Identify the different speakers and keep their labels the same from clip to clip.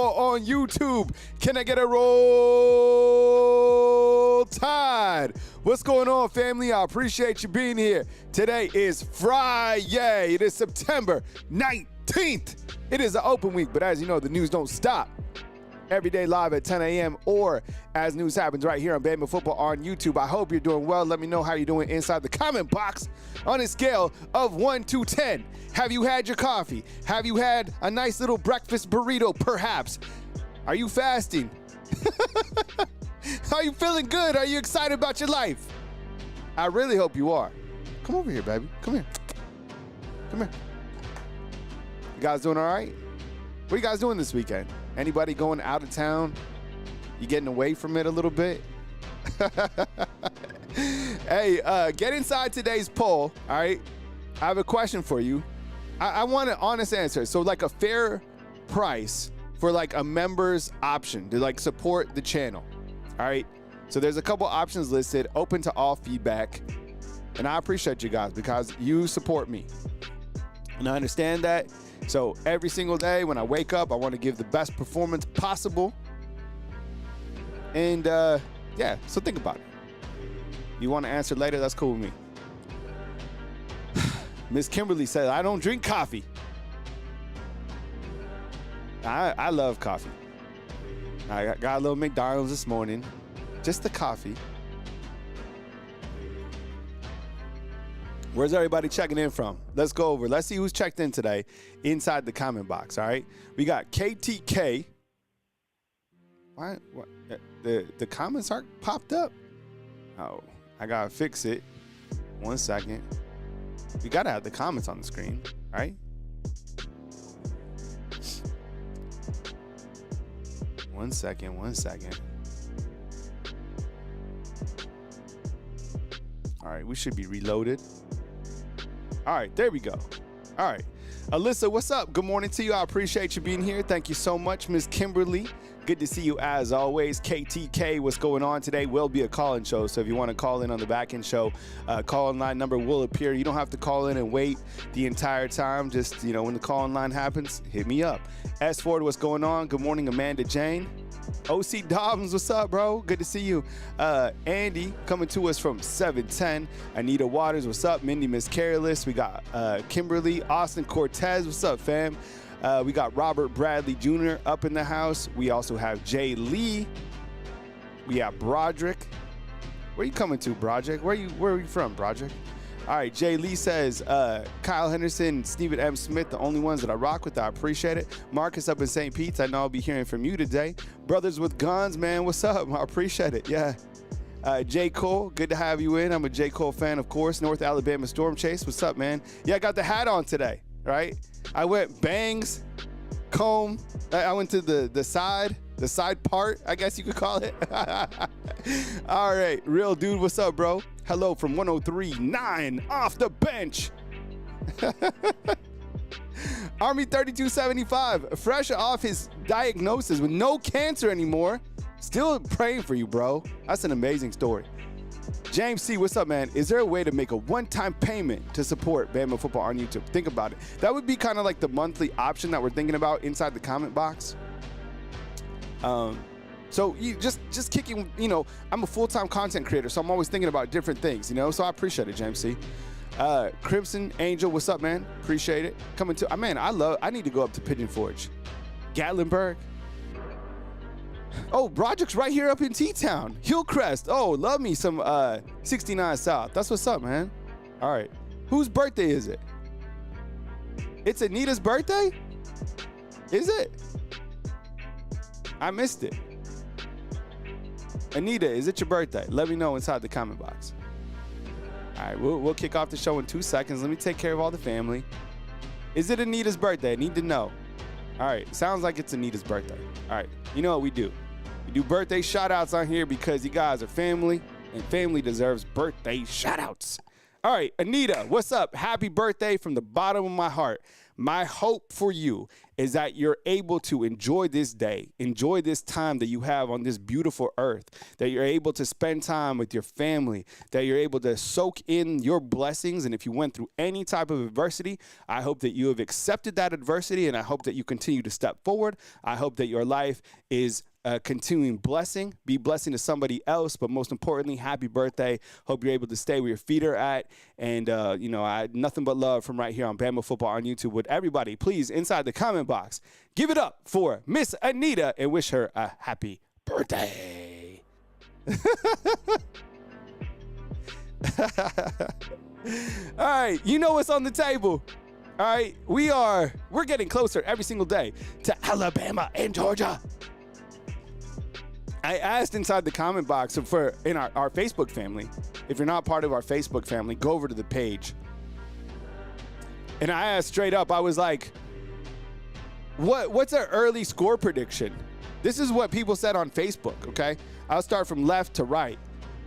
Speaker 1: Football on YouTube. Can I get a roll tide? What's going on, family? I appreciate you being here. Today is Friday. It is September 19th. It is an open week, but as you know, the news don't stop. Every day live at 10 a.m. or as news happens right here on Bama Football on YouTube. I hope you're doing well. Let me know how you're doing inside the comment box on a scale of 1 to 10. Have you had your coffee? Have you had a nice little breakfast burrito, perhaps? Are you fasting? Are you feeling good? Are you excited about your life? I really hope you are. Come over here, baby. Come here. Come here. You guys doing all right? What are you guys doing this weekend? Anybody going out of town? You getting away from it a little bit? Hey, get inside today's poll, all right? I have a question for you. I want an honest answer. So like a fair price for like a member's option to like support the channel, all right? So there's a couple options listed, open to all feedback. And I appreciate you guys because you support me. And I understand that. So every single day when I wake up, I want to give the best performance possible. And yeah, so think about it. You want to answer later? That's cool with me. Miss Kimberly said, I don't drink coffee. I love coffee. I got a little McDonald's this morning. Just the coffee. Where's everybody checking in from? Let's go over. Let's see who's checked in today inside the comment box, all right? We got KTK. Why? What? The comments aren't popped up? Oh, I got to fix it. 1 second. We got to have the comments on the screen, right? One second. All right, we should be reloaded. All right, there we go. All right. Alyssa, what's up? Good morning to you. I appreciate you being here. Thank you so much, Miss Kimberly. Good to see you as always. KTK, what's going on today? Will be a call-in show, so if you want to call in on the back-end show, call-in line number will appear. You don't have to call in and wait the entire time. Just, you know, when the call-in line happens, hit me up. S. Ford, what's going on? Good morning, Amanda Jane. OC Dobbins, what's up, bro? Good to see you. Andy coming to us from 710. Anita Waters, what's up? Mindy Miss Careless. We got Kimberly. Austin Cortez, what's up, fam? We got Robert Bradley Jr. up in the house. We also have Jay Lee. We have Broderick. Where you coming to, Broderick? Where are you from, Broderick? All right, Jay Lee says, Kyle Henderson, Stephen M. Smith, the only ones that I rock with. I appreciate it. Marcus up in St. Pete's, I know I'll be hearing from you today. Brothers with Guns, man, what's up? I appreciate it, yeah. J. Cole, good to have you in. I'm a J. Cole fan, of course. North Alabama Storm Chase, what's up, man? Yeah, I got the hat on today, right? I went bangs, comb. I went to the side part, I guess you could call it. All right, real dude, what's up, bro? Hello from 103.9 off the bench. Army 3275, fresh off his diagnosis with no cancer anymore. Still praying for you, bro. That's an amazing story. James C., what's up, man? Is there a way to make a one-time payment to support Bama Football on YouTube? Think about it. That would be kind of like the monthly option that we're thinking about inside the comment box. So you just kicking, you know, I'm a full-time content creator, so I'm always thinking about different things, you know, so I appreciate it, James C. Crimson Angel, what's up, man? Appreciate it. Coming to, man, I need to go up to Pigeon Forge. Gatlinburg. Oh, Broderick's right here up in T-Town. Hillcrest. Oh, love me some 69 South. That's what's up, man. All right. Whose birthday is it? It's Anita's birthday? Is it? I missed it. Anita, is it your birthday? Let me know inside the comment box. All right, we'll kick off the show in 2 seconds. Let me take care of all the family. Is it Anita's birthday? I need to know. All right, sounds like it's Anita's birthday. All right, you know what we do? We do birthday shout-outs on here because you guys are family, and family deserves birthday shout-outs. All right, Anita, what's up? Happy birthday from the bottom of my heart. My hope for you is that you're able to enjoy this day, enjoy this time that you have on this beautiful earth, that you're able to spend time with your family, that you're able to soak in your blessings. And if you went through any type of adversity, I hope that you have accepted that adversity, and I hope that you continue to step forward. I hope that your life is a continuing blessing, be blessing to somebody else, but most importantly, happy birthday. Hope you're able to stay where your feet are at. And, I nothing but love from right here on Bama Football on YouTube. Would everybody please, inside the comment box, give it up for Miss Anita and wish her a happy birthday. All right, you know what's on the table. All right, we're getting closer every single day to Alabama and Georgia. I asked inside the comment box in our Facebook family. If you're not part of our Facebook family, go over to the page. And I asked straight up, I was like, what's our early score prediction? This is what people said on Facebook, okay? I'll start from left to right.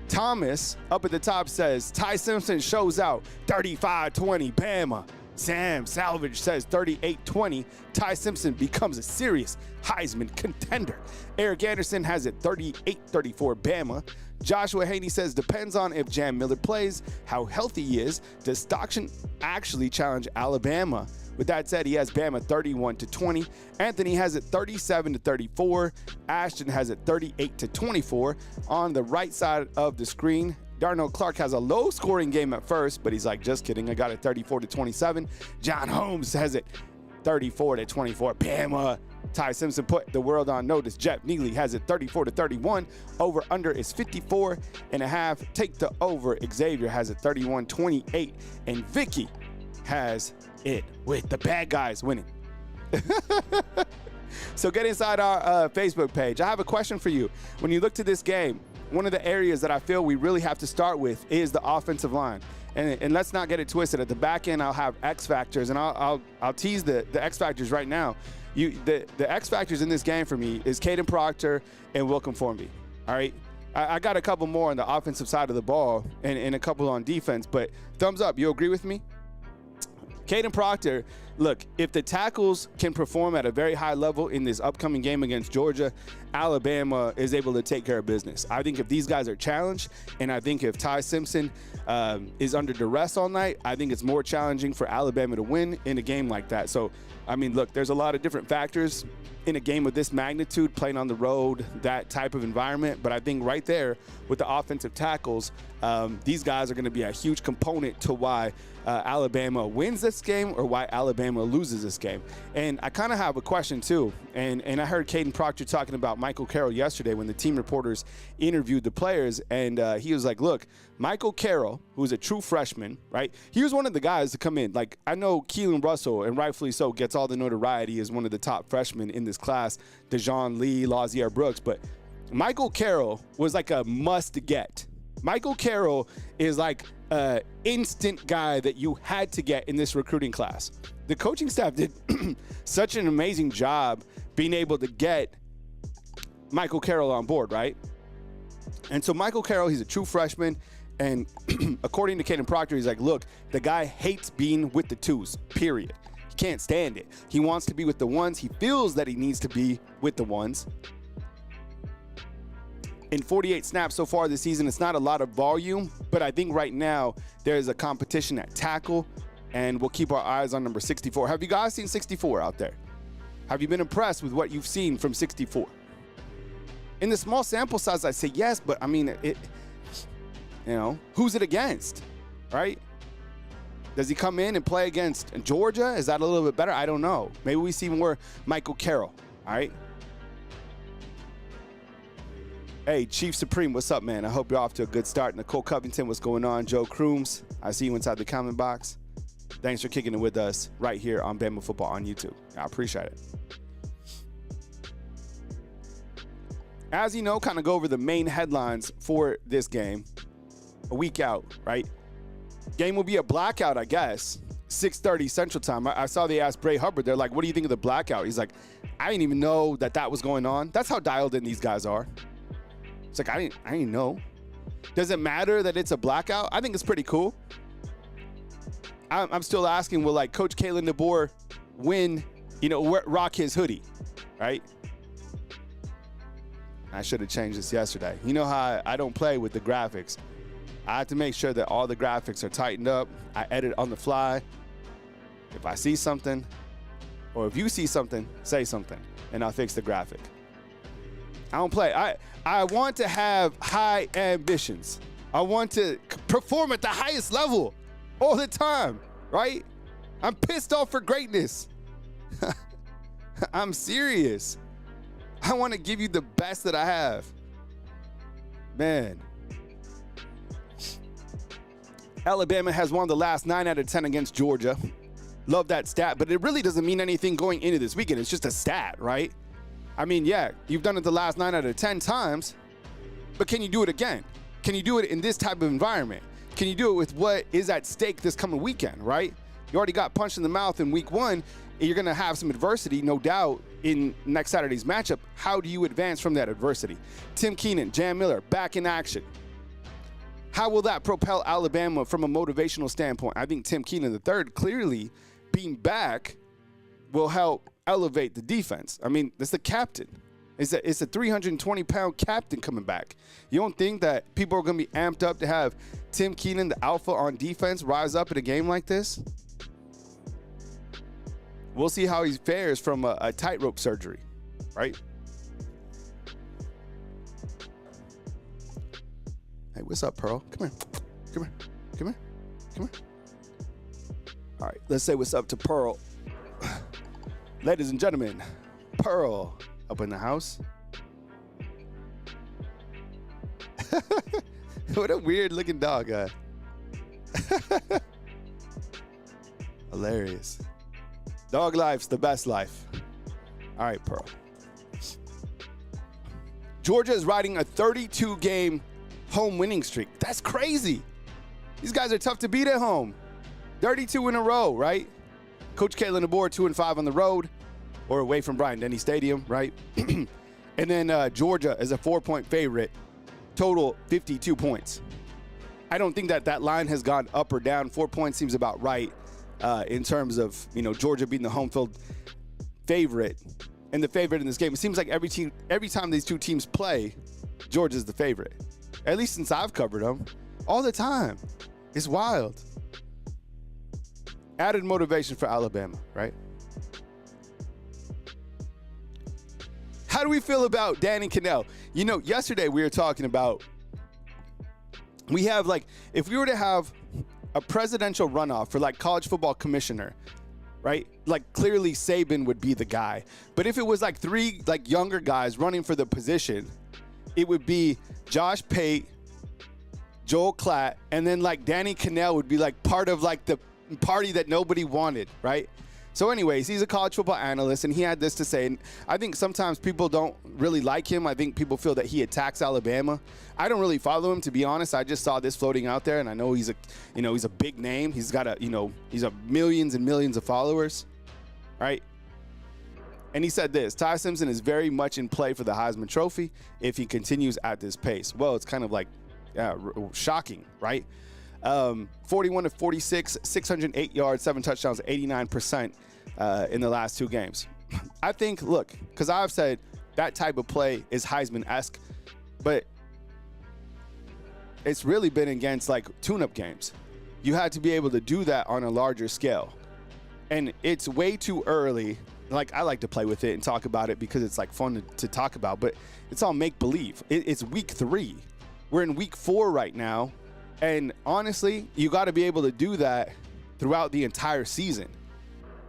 Speaker 1: Thomas up at the top says, Ty Simpson shows out 35-20 Bama. Sam Salvage says 38-20. Ty Simpson becomes a serious Heisman contender. Eric Anderson has it 38-34 Bama. Joshua Haney says depends on if Jam Miller plays, how healthy he is. Does Stockton actually challenge Alabama? With that said, he has Bama 31-20. Anthony has it 37-34. Ashton has it 38-24. On the right side of the screen, Darnell Clark has a low-scoring game at first, but he's like, just kidding. I got it 34-27. John Holmes has it 34-24. Bama. Ty Simpson put the world on notice. Jeff Neely has it 34-31. Over/under is 54.5. Take the over. Xavier has it 31-28. And Vicky has it with the bad guys winning. So get inside our Facebook page. I have a question for you. When you look to this game, one of the areas that I feel we really have to start with is the offensive line. And let's not get it twisted. At the back end, I'll have X factors, and I'll tease the X factors right now. The X factors in this game for me is Caden Proctor and Wilkin Formby. All right, I got a couple more on the offensive side of the ball and a couple on defense. But thumbs up, you agree with me? Caden Proctor, look, if the tackles can perform at a very high level in this upcoming game against Georgia, Alabama is able to take care of business. I think if these guys are challenged, and I think if Ty Simpson is under duress all night, I think it's more challenging for Alabama to win in a game like that. So, I mean, look, there's a lot of different factors in a game of this magnitude, playing on the road, that type of environment. But I think right there with the offensive tackles, these guys are going to be a huge component to why Alabama wins this game or why Alabama loses this game. And I kind of have a question too. And I heard Caden Proctor talking about Michael Carroll yesterday when the team reporters interviewed the players. And he was like, look, Michael Carroll, who's a true freshman, right? He was one of the guys to come in. Like, I know Keelan Russell, and rightfully so, gets all the notoriety as one of the top freshmen in this class, DeJohn Lee, Lazier Brooks. But Michael Carroll was like a must get. Michael Carroll is like an instant guy that you had to get in this recruiting class. The coaching staff did such an amazing job being able to get Michael Carroll on board, right? And so Michael Carroll, he's a true freshman. And according to Caden Proctor, he's like, look, the guy hates being with the twos, period. He can't stand it. He wants to be with the ones. He feels that he needs to be with the ones. In 48 snaps so far this season, it's not a lot of volume, but I think right now there's a competition at tackle, and we'll keep our eyes on number 64. Have you guys seen 64 out there? Have you been impressed with what you've seen from 64? In the small sample size, I say yes, but I mean, who's it against, right? Does he come in and play against Georgia? Is that a little bit better? I don't know. Maybe we see more Michael Carroll, all right? Hey, Chief Supreme, what's up, man? I hope you're off to a good start. Nicole Covington, what's going on? Joe Crooms, I see you inside the comment box. Thanks for kicking it with us right here on Bama Football on YouTube. I appreciate it. As you know, kind of go over the main headlines for this game. A week out, right? Game will be a blackout, I guess. 6:30 Central Time. I saw they asked Bray Hubbard. They're like, what do you think of the blackout? He's like, I didn't even know that was going on. That's how dialed in these guys are. It's like, I didn't know. Does it matter that it's a blackout? I think it's pretty cool. I'm still asking, will like Coach Kalen DeBoer win, rock his hoodie, right? I should have changed this yesterday. You know how I don't play with the graphics. I have to make sure that all the graphics are tightened up. I edit on the fly. If I see something, or if you see something, say something, and I'll fix the graphic. I don't play. I want to have high ambitions. I want to perform at the highest level all the time, right? I'm pissed off for greatness. I'm serious. I want to give you the best that I have. Man. Alabama has won the last 9 out of 10 against Georgia. Love that stat, but it really doesn't mean anything going into this weekend. It's just a stat, right? I mean, yeah, you've done it the last 9 out of 10 times, but can you do it again? Can you do it in this type of environment? Can you do it with what is at stake this coming weekend, right? You already got punched in the mouth in week 1. You're going to have some adversity, no doubt, in next Saturday's matchup. How do you advance from that adversity? Tim Keenan, Jam Miller, back in action. How will that propel Alabama from a motivational standpoint? I think Tim Keenan III clearly being back will help elevate the defense. I mean, that's the captain. It's a 320-pound captain coming back. You don't think that people are going to be amped up to have Tim Keenan, the alpha on defense, rise up in a game like this? We'll see how he fares from a tightrope surgery, right? Hey, what's up, Pearl? Come here. Come here. Come here. Come here. All right, let's say what's up to Pearl. Ladies and gentlemen, Pearl up in the house. What a weird looking dog. Hilarious. Dog life's the best life. All right, Pearl. Georgia is riding a 32-game home winning streak. That's crazy. These guys are tough to beat at home. 32 in a row, right? Coach Kalen DeBoer 2-5 on the road or away from Bryant-Denny Stadium, right? And then Georgia is a 4-point favorite, total 52 points. I don't think that line has gone up or down. 4 points seems about right in terms of, Georgia being the home field favorite and the favorite in this game. It seems like every time these two teams play, Georgia's the favorite. At least since I've covered them, all the time. It's wild. Added motivation for Alabama, right? How do we feel about Danny Kanell? Yesterday we were talking about, we have if we were to have a presidential runoff for college football commissioner, right? Clearly Saban would be the guy. But if it was 3 younger guys running for the position, it would be Josh Pate, Joel Klatt, and then Danny Kanell would be part of the party that nobody wanted, right? So anyways, he's a college football analyst, and he had this to say. And I think sometimes people don't really like him. I think people feel that he attacks Alabama. I don't really follow him, to be honest. I just saw this floating out there, and I know he's a big name. He's got he's millions and millions of followers, right? And he said this: Ty Simpson is very much in play for the Heisman Trophy if he continues at this pace. Well, it's kind of shocking, right? 41 of 46, 608 yards, 7 touchdowns, 89% in the last 2 games. I think, because I've said that type of play is Heisman-esque, but it's really been against tune-up games. You had to be able to do that on a larger scale. And it's way too early. I like to play with it and talk about it because it's fun to talk about, but it's all make-believe. It's week 3. We're in week 4 right now. And honestly, you got to be able to do that throughout the entire season.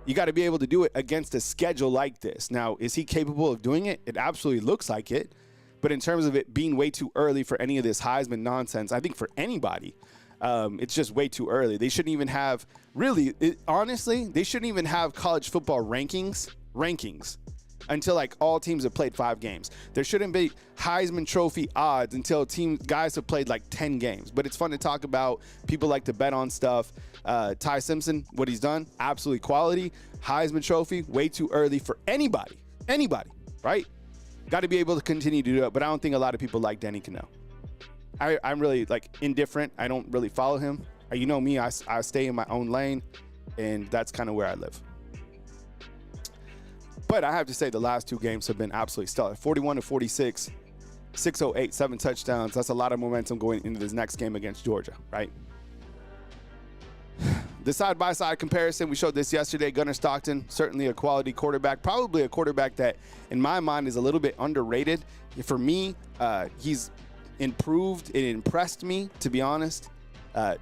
Speaker 1: You got to be able to do it against a schedule like this. Now, is he capable of doing it? It absolutely looks like it. But in terms of it being way too early for any of this Heisman nonsense, I think for anybody, it's just way too early. They shouldn't even have, honestly, they shouldn't even have college football rankings until all teams have played 5 games. There shouldn't be Heisman Trophy odds until guys have played 10 games. But it's fun to talk about. People like to bet on stuff. Ty Simpson, what he's done, absolutely quality. Heisman Trophy, way too early for anybody, right? Got to be able to continue to do it. But I don't think a lot of people like Danny Kanell. I'm really indifferent. I don't really follow him. You know me, I stay in my own lane, and that's kind of where I live. But I have to say the last 2 games have been absolutely stellar. 41-46, 608, 7 touchdowns. That's a lot of momentum going into this next game against Georgia, right? The side-by-side comparison, we showed this yesterday. Gunnar Stockton, certainly a quality quarterback, probably a quarterback that, in my mind, is a little bit underrated. For me, he's improved. It impressed me, to be honest.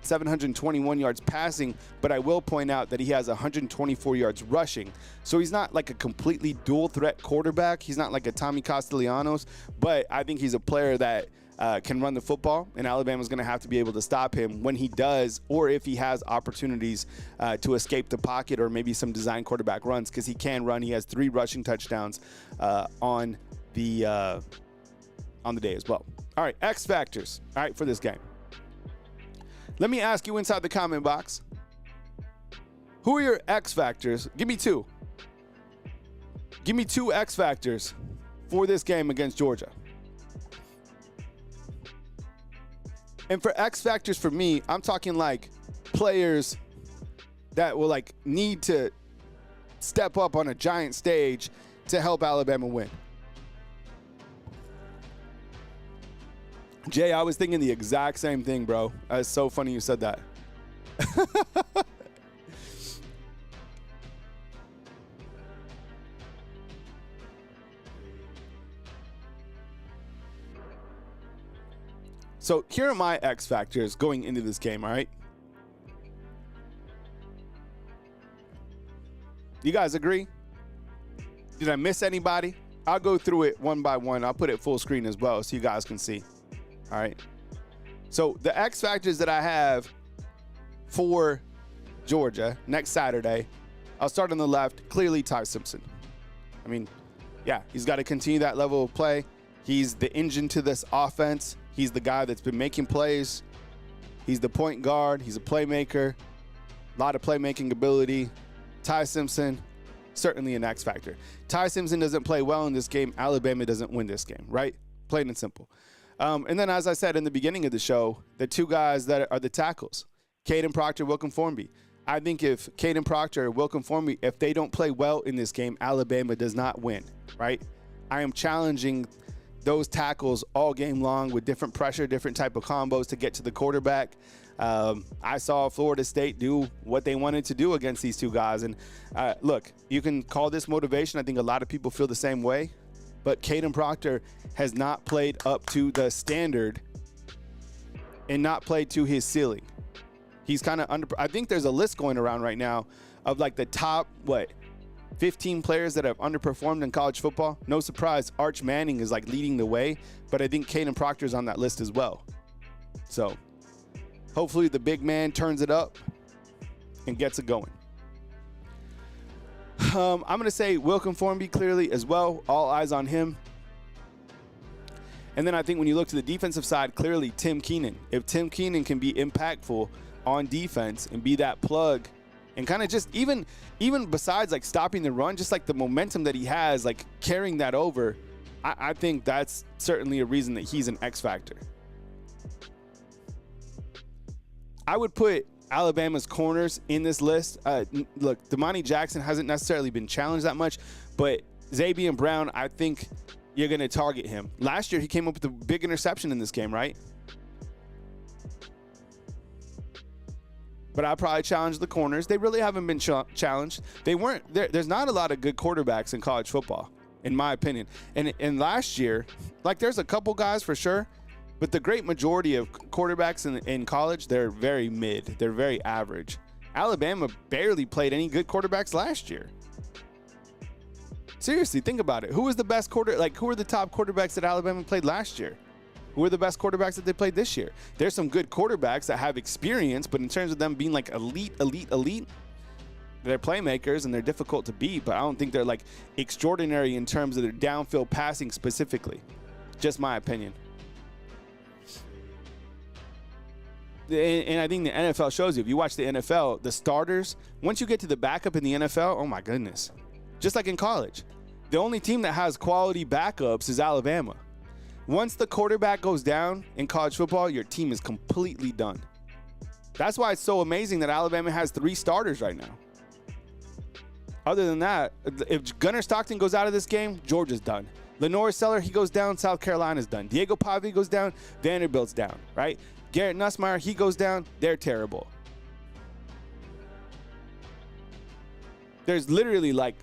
Speaker 1: 721 yards passing, but I will point out that he has 124 yards rushing. So he's not like a completely dual-threat quarterback. He's not like a Tommy Castellanos, but I think he's a player that can run the football, and Alabama's going to have to be able to stop him when he does, or if he has opportunities to escape the pocket or maybe some design quarterback runs, because he can run. He has 3 rushing touchdowns on the day as well. All right, X factors. All right, for this game. Let me ask you inside the comment box, who are your X factors? Give me 2. Give me 2 X factors for this game against Georgia. And for X factors for me, I'm talking like players that will like need to step up on a giant stage to help Alabama win. Jay, I was thinking the exact same thing, bro. It's so funny you said that. So here are my X factors going into this game, all right? You guys agree? Did I miss anybody? I'll go through it one by one. I'll put it full screen as well so you guys can see. All right. So the X factors that I have for Georgia next Saturday, I'll start on the left. Clearly, Ty Simpson. I mean, yeah, he's got to continue that level of play. He's the engine to this offense. He's the guy that's been making plays. He's the point guard. He's a playmaker. A lot of playmaking ability. Ty Simpson, certainly an X factor. Ty Simpson doesn't play well in this game. Alabama doesn't win this game, right? Plain and simple. And then, as I said in the beginning of the show, the 2 guys that are the tackles, Caden Proctor, Wilkin Formby. I think if Caden Proctor, Wilkin Formby, if they don't play well in this game, Alabama does not win, right? I am challenging those tackles all game long with different pressure, different type of combos to get to the quarterback. I saw Florida State do what they wanted to do against these 2 guys. And look, you can call this motivation. I think a lot of people feel the same way. But Caden Proctor has not played up to the standard and not played to his ceiling. He's kind of under. I think there's a list going around right now of like the top, 15 players that have underperformed in college football. No surprise, Arch Manning is like leading the way, but I think Caden Proctor's on that list as well. So hopefully the big man turns it up and gets it going. I'm going to say Wilkin Formby clearly as well. All eyes on him. And then I think when you look to the defensive side, clearly Tim Keenan. If Tim Keenan can be impactful on defense and be that plug and kind of just even besides like stopping the run, just like the momentum that he has, like carrying that over, I think that's certainly a reason that he's an X factor. I would put Alabama's corners in this list. Look, Damani Jackson hasn't necessarily been challenged that much, but Zabian Brown, I think you're going to target him. Last year, he came up with a big interception in this game, right? But I probably challenge the corners. They really haven't been challenged. They weren't. There's not a lot of good quarterbacks in college football, in my opinion. And last year, like there's a couple guys for sure, but the great majority of quarterbacks in college, they're very mid. They're very average. Alabama barely played any good quarterbacks last year. Seriously, think about it. Who was the best who were the top quarterbacks that Alabama played last year? Who are the best quarterbacks that they played this year? There's some good quarterbacks that have experience, but in terms of them being like elite, they're playmakers and they're difficult to beat, but I don't think they're like extraordinary in terms of their downfield passing specifically. Just my opinion. And I think the NFL shows you, if you watch the NFL, the starters, once you get to the backup in the NFL, oh my goodness. Just like in college, the only team that has quality backups is Alabama. Once the quarterback goes down in college football, your team is completely done. That's why it's so amazing that Alabama has 3 starters right now. Other than that, if Gunnar Stockton goes out of this game, Georgia's done. Lenore Seller, he goes down, South Carolina's done. Diego Pavia goes down, Vanderbilt's down, right? Garrett Nussmeier, he goes down, they're terrible. There's literally like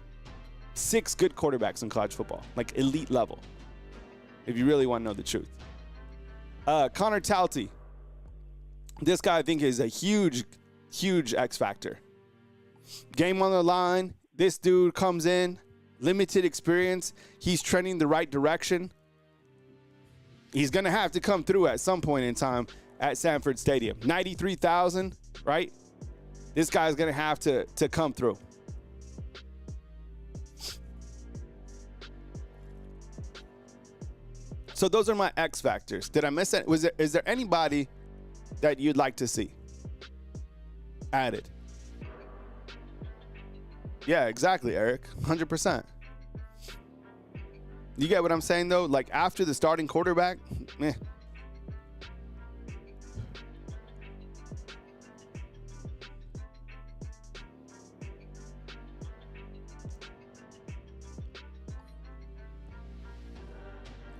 Speaker 1: 6 good quarterbacks in college football, like elite level, if you really want to know the truth. Connor Talty. This guy, I think, is a huge, huge X factor. Game on the line. This dude comes in, limited experience. He's trending the right direction. He's going to have to come through at some point in time at Sanford Stadium. 93,000, right? This guy's going to have to come through. So those are my X factors. Did I miss it? Is there anybody that you'd like to see added? Yeah, exactly, Eric. 100%. You get what I'm saying, though? Like, after the starting quarterback, eh.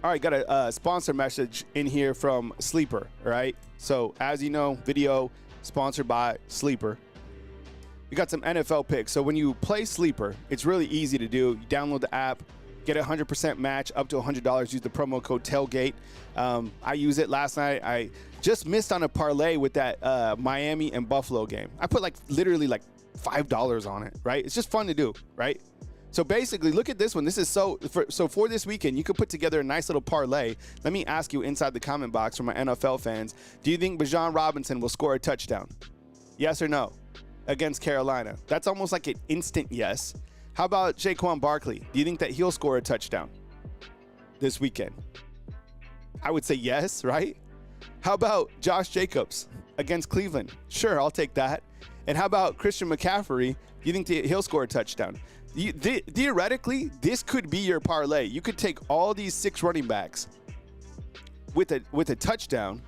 Speaker 1: All right, got a sponsor message in here from Sleeper, all right? So, as you know, video sponsored by Sleeper. We got some NFL picks. So when you play Sleeper, it's really easy to do. You download the app, get a 100% match up to $100. Use the promo code TAILGATE. I use it last night. I just missed on a parlay with that Miami and Buffalo game. I put literally $5 on it, right? It's just fun to do, right? So basically, look at this one. This is so for this weekend, you could put together a nice little parlay. Let me ask you inside the comment box from my NFL fans, do you think Bijan Robinson will score a touchdown? Yes or no? Against Carolina. That's almost like an instant yes. How about Saquon Barkley? Do you think that he'll score a touchdown this weekend? I would say yes, right? How about Josh Jacobs against Cleveland? Sure, I'll take that. And how about Christian McCaffrey? Do you think he'll score a touchdown? Theoretically, this could be your parlay. You could take all these 6 running backs with a touchdown,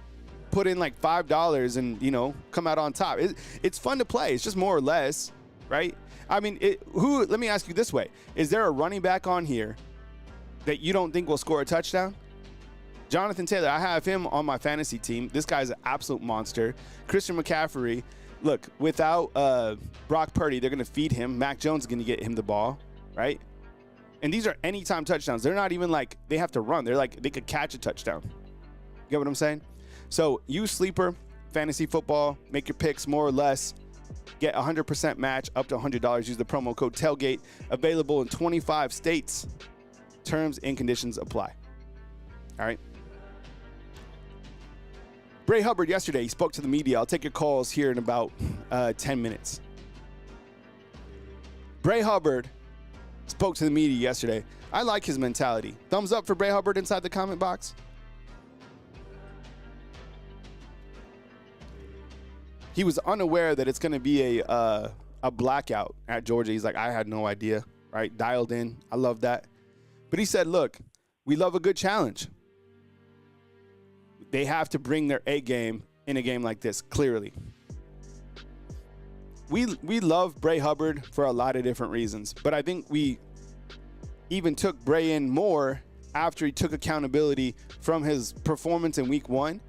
Speaker 1: put in $5 and, come out on top. It's fun to play. It's just more or less, right? I mean, let me ask you this way. Is there a running back on here that you don't think will score a touchdown? Jonathan Taylor, I have him on my fantasy team. This guy's an absolute monster. Christian McCaffrey, look, without Brock Purdy, they're going to feed him. Mac Jones is going to get him the ball, right? And these are anytime touchdowns. They're not even they have to run. They're they could catch a touchdown. You get what I'm saying? So use Sleeper, fantasy football, make your picks more or less. Get 100% match up to $100. Use the promo code TAILGATE. Available in 25 states. Terms and conditions apply. All right. Bray Hubbard yesterday, he spoke to the media. I'll take your calls here in about 10 minutes. Bray Hubbard spoke to the media yesterday. I like his mentality. Thumbs up for Bray Hubbard inside the comment box. He was unaware that it's going to be a blackout at Georgia. He's like, I had no idea, right? Dialed in. I love that. But he said, look, we love a good challenge. They have to bring their A game in a game like this, clearly. We love Bray Hubbard for a lot of different reasons, but I think we even took Bray in more after he took accountability from his performance in week 1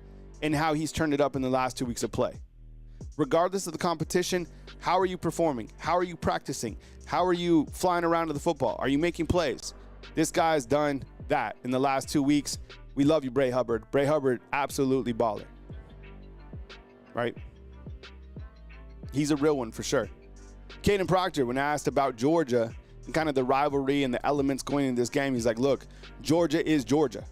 Speaker 1: and how he's turned it up in the last 2 weeks of play. Regardless of the competition, how are you performing? How are you practicing? How are you flying around to the football? Are you making plays? This guy's done that in the last 2 weeks. We love you, Bray Hubbard. Bray Hubbard, absolutely baller. Right? He's a real one for sure. Caden Proctor, when asked about Georgia and kind of the rivalry and the elements going into this game, he's like, look, Georgia is Georgia.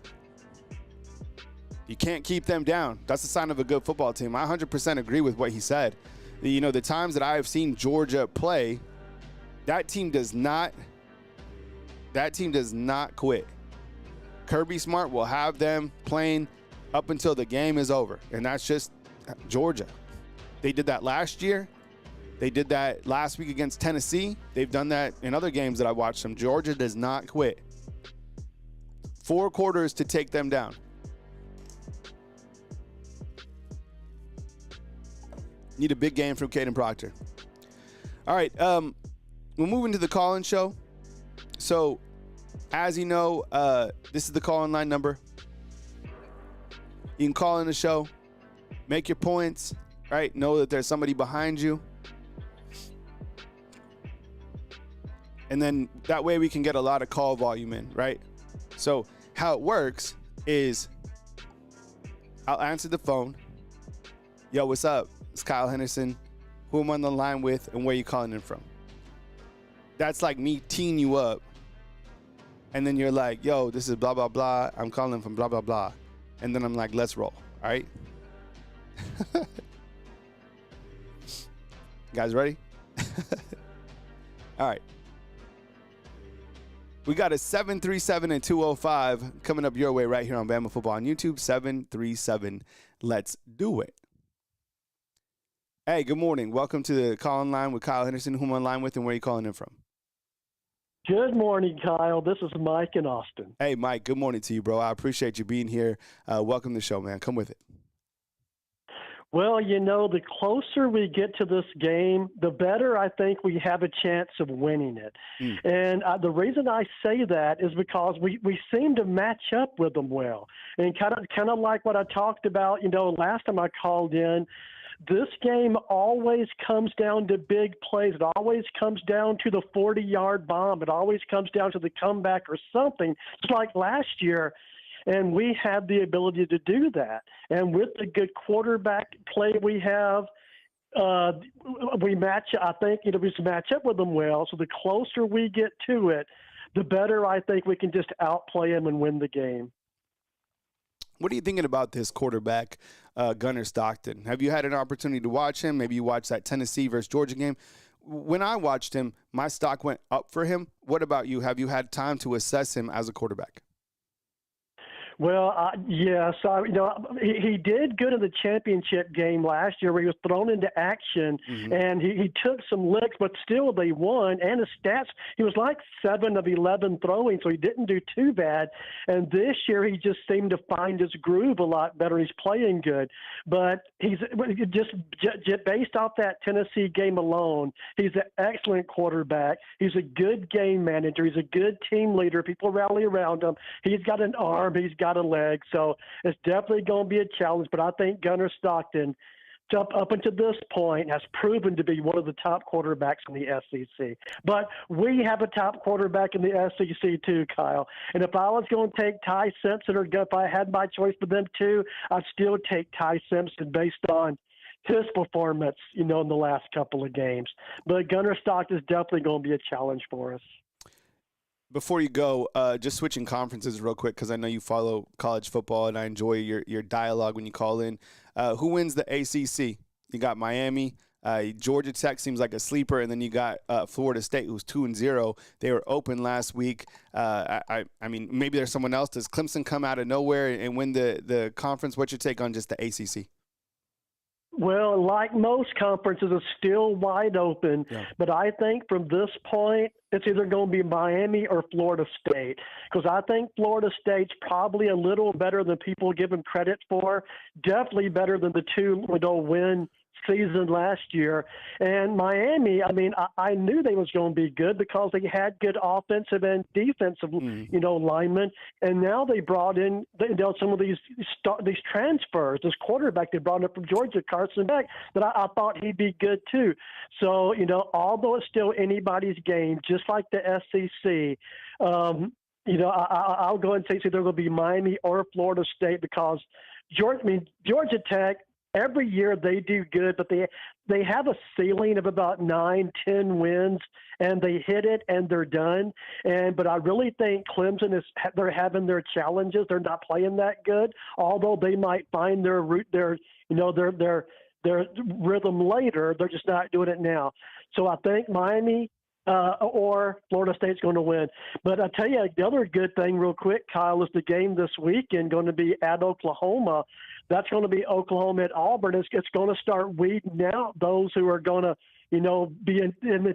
Speaker 1: You can't keep them down. That's a sign of a good football team. I 100% agree with what he said. The times that I have seen Georgia play, that team does not quit. Kirby Smart will have them playing up until the game is over, and that's just Georgia. They did that last year. They did that last week against Tennessee. They've done that in other games that I watched them. Georgia does not quit. 4 quarters to take them down. Need a big game from Caden Proctor. All right, we're moving to the call-in show. So, as you know, this is the call-in line number. You can call in the show, make your points, right? Know that there's somebody behind you. And then that way we can get a lot of call volume in, right? So how it works is I'll answer the phone. Yo, what's up? It's Kyle Henderson. Who am I on the line with and where you calling in from? That's like me teeing you up. And then you're like, yo, this is blah, blah, blah. I'm calling from blah, blah, blah. And then I'm like, let's roll, all right? Guys ready? All right. We got a 737 and 205 coming up your way right here on Bama Football on YouTube. 737. Let's do it. Hey, good morning. Welcome to the call-in line with Kyle Henderson. Who am I on line with and where are you calling in from?
Speaker 2: Good morning, Kyle. This is Mike in Austin.
Speaker 1: Hey, Mike. Good morning to you, bro. I appreciate you being here. Welcome to the show, man. Come with it.
Speaker 2: Well, the closer we get to this game, the better I think we have a chance of winning it. And the reason I say that is because we seem to match up with them well. And kind of like what I talked about, last time I called in, this game always comes down to big plays. It always comes down to the 40-yard bomb. It always comes down to the comeback or something. It's like last year. And we have the ability to do that. And with the good quarterback play we have, we match up with them well. So the closer we get to it, the better I think we can just outplay them and win the game.
Speaker 1: What are you thinking about this quarterback, Gunnar Stockton? Have you had an opportunity to watch him? Maybe you watched that Tennessee versus Georgia game. When I watched him, my stock went up for him. What about you? Have you had time to assess him as a quarterback?
Speaker 2: Well, yes. He did good in the championship game last year where he was thrown into action, and he took some licks, but still they won. And his stats, he was like 7 of 11 throwing, so he didn't do too bad. And this year he just seemed to find his groove a lot better. He's playing good. But he's just based off that Tennessee game alone, he's an excellent quarterback. He's a good game manager. He's a good team leader. People rally around him. He's got an arm. He's got a leg, so it's definitely going to be a challenge. But I think Gunnar Stockton, up until this point, has proven to be one of the top quarterbacks in the SEC. But we have a top quarterback in the SEC too, Kyle. And if I was going to take Ty Simpson, or if I had my choice for them too, I'd still take Ty Simpson based on his performance, in the last couple of games. But Gunnar Stockton is definitely going to be a challenge for us.
Speaker 1: Before you go, just switching conferences real quick because I know you follow college football and I enjoy your dialogue when you call in. Who wins the ACC? You got Miami. Georgia Tech seems like a sleeper, and then you got Florida State, who's 2-0. They were open last week. I mean, maybe there's someone else. Does Clemson come out of nowhere and win the conference? What's your take on just the ACC?
Speaker 2: Well, like most conferences, it's still wide open. Yeah. But I think from this point, it's either going to be Miami or Florida State, because I think Florida State's probably a little better than people give them credit for, definitely better than the two win season last year. And Miami, I knew they was going to be good because they had good offensive and defensive, linemen. And now they brought in, some of these transfers. This quarterback they brought up from Georgia, Carson Beck, that I thought he'd be good too. So, although it's still anybody's game, just like the SEC, I'll go and say it's either going to be Miami or Florida State because Georgia Tech, every year they do good, but they have a ceiling of about 9-10 wins, and they hit it and they're done. But I really think Clemson they're having their challenges. They're not playing that good, although they might find their rhythm later. They're just not doing it now. So I think Miami or Florida State's going to win. But I tell you, the other good thing real quick, Kyle, is the game this weekend going to be at Oklahoma. That's going to be Oklahoma at Auburn. It's going to start weeding out those who are going to, be in the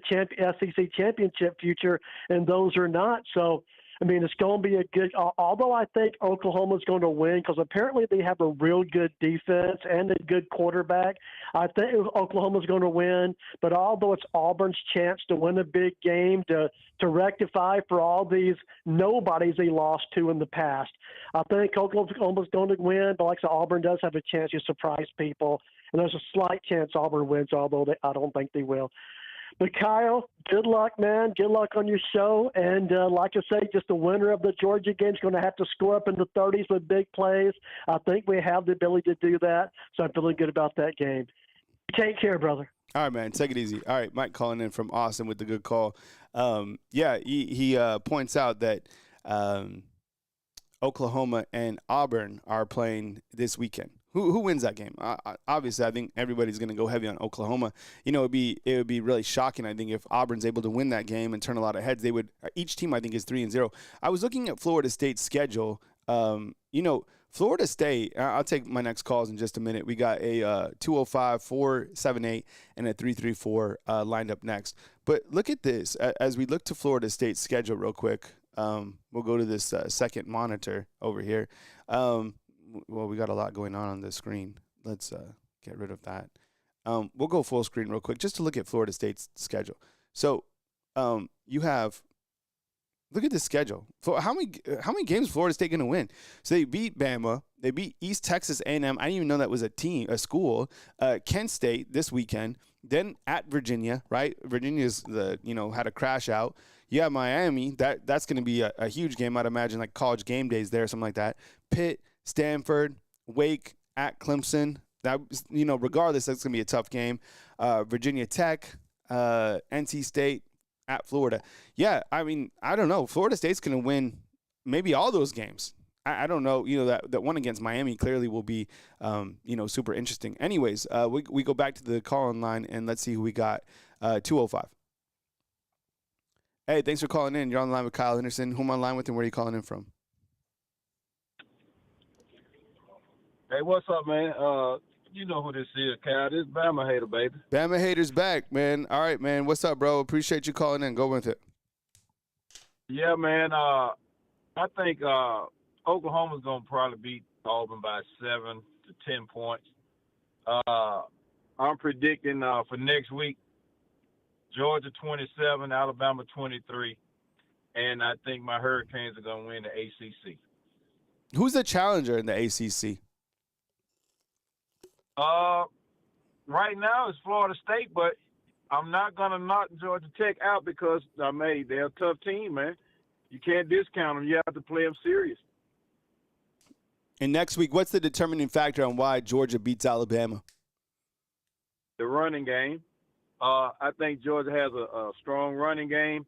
Speaker 2: SEC championship future, and those are not. So I mean, it's going to be a good. Although I think Oklahoma's going to win because apparently they have a real good defense and a good quarterback. I think Oklahoma's going to win. But although it's Auburn's chance to win a big game to rectify for all these nobodies they lost to in the past, I think Oklahoma's going to win. But like I said, Auburn does have a chance to surprise people, and there's a slight chance Auburn wins, although I don't think they will. But Kyle, good luck, man. Good luck on your show. And like I say, just the winner of the Georgia game is going to have to score up in the 30s with big plays. I think we have the ability to do that, so I'm feeling good about that game. Take care, brother.
Speaker 1: All right, man. Take it easy. All right, Mike calling in from Austin with the good call. He points out that Oklahoma and Auburn are playing this weekend. Who wins that game? Obviously, I think everybody's going to go heavy on Oklahoma. You know, it would be really shocking, I think, if Auburn's able to win that game and turn a lot of heads. Each team, I think, is 3-0. I was looking at Florida State's schedule. Florida State, I'll take my next calls in just a minute. We got a 205, 478, and a 334 lined up next. But look at this. As we look to Florida State's schedule real quick, we'll go to this second monitor over here. Well, we got a lot going on the screen. Let's get rid of that. We'll go full screen real quick just to look at Florida State's schedule. So you have – look at this schedule. How many games is Florida State going to win? So they beat Bama. They beat East Texas A&M. I didn't even know that was a school. Kent State this weekend. Then at Virginia, right? Virginia's had a crash out. You have Miami. That's going to be a huge game. I'd imagine like College Game Days there, something like that. Pitt, Stanford, Wake, at Clemson. That regardless, that's gonna be a tough game. Virginia Tech, NC State, at Florida. Yeah, I mean, I don't know. Florida State's gonna win maybe all those games. I don't know. That one against Miami clearly will be, super interesting. Anyways, we go back to the call-in line and let's see who we got. 205. Hey, thanks for calling in. You're on the line with Kyle Henderson. Who am I on the line with and where are you calling in from?
Speaker 3: Hey, what's up, man? You know who this is, Cal. This is Bama Hater, baby.
Speaker 1: Bama Hater's back, man. All right, man. What's up, bro? Appreciate you calling in. Go with it.
Speaker 3: Yeah, man. I think Oklahoma's going to probably beat Auburn by 7 to 10 points. I'm predicting for next week, Georgia 27, Alabama 23. And I think my Hurricanes are going to win the ACC.
Speaker 1: Who's the challenger in the ACC?
Speaker 3: Right now it's Florida State, but I'm not gonna knock Georgia Tech out because they're a tough team, man. You can't discount them. You have to play them serious.
Speaker 1: And next week, what's the determining factor on why Georgia beats Alabama?
Speaker 3: The running game. I think Georgia has a strong running game,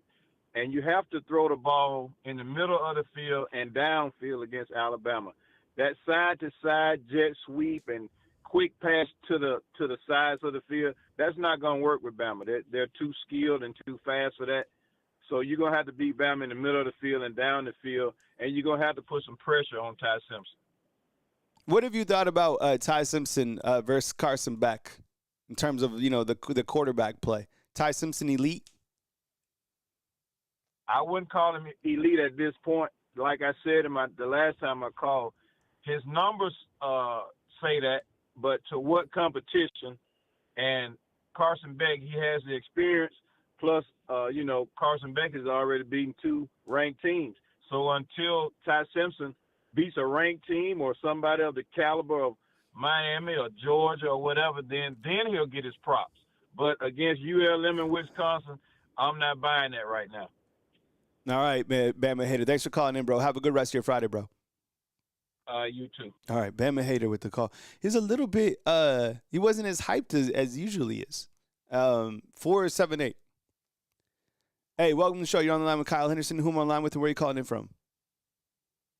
Speaker 3: and you have to throw the ball in the middle of the field and downfield against Alabama. That side-to-side jet sweep and quick pass to the sides of the field, that's not going to work with Bama. They're too skilled and too fast for that. So you're going to have to beat Bama in the middle of the field and down the field, and you're going to have to put some pressure on Ty Simpson.
Speaker 1: What have you thought about Ty Simpson versus Carson Beck in terms of, the quarterback play? Ty Simpson elite?
Speaker 3: I wouldn't call him elite at this point. Like I said the last time I called, his numbers say that. But to what competition? And Carson Beck, he has the experience. Plus, Carson Beck has already beaten 2 ranked teams. So until Ty Simpson beats a ranked team or somebody of the caliber of Miami or Georgia or whatever, then he'll get his props. But against ULM and Wisconsin, I'm not buying that right now.
Speaker 1: All right, man, Bama Hater. Thanks for calling in, bro. Have a good rest of your Friday, bro.
Speaker 3: You too.
Speaker 1: All right, Bama Hater with the call. He's a little bit he wasn't as hyped as usually is. 478. Hey, welcome to the show. You're on the line with Kyle Henderson. Who am I on the line with and where are you calling in from?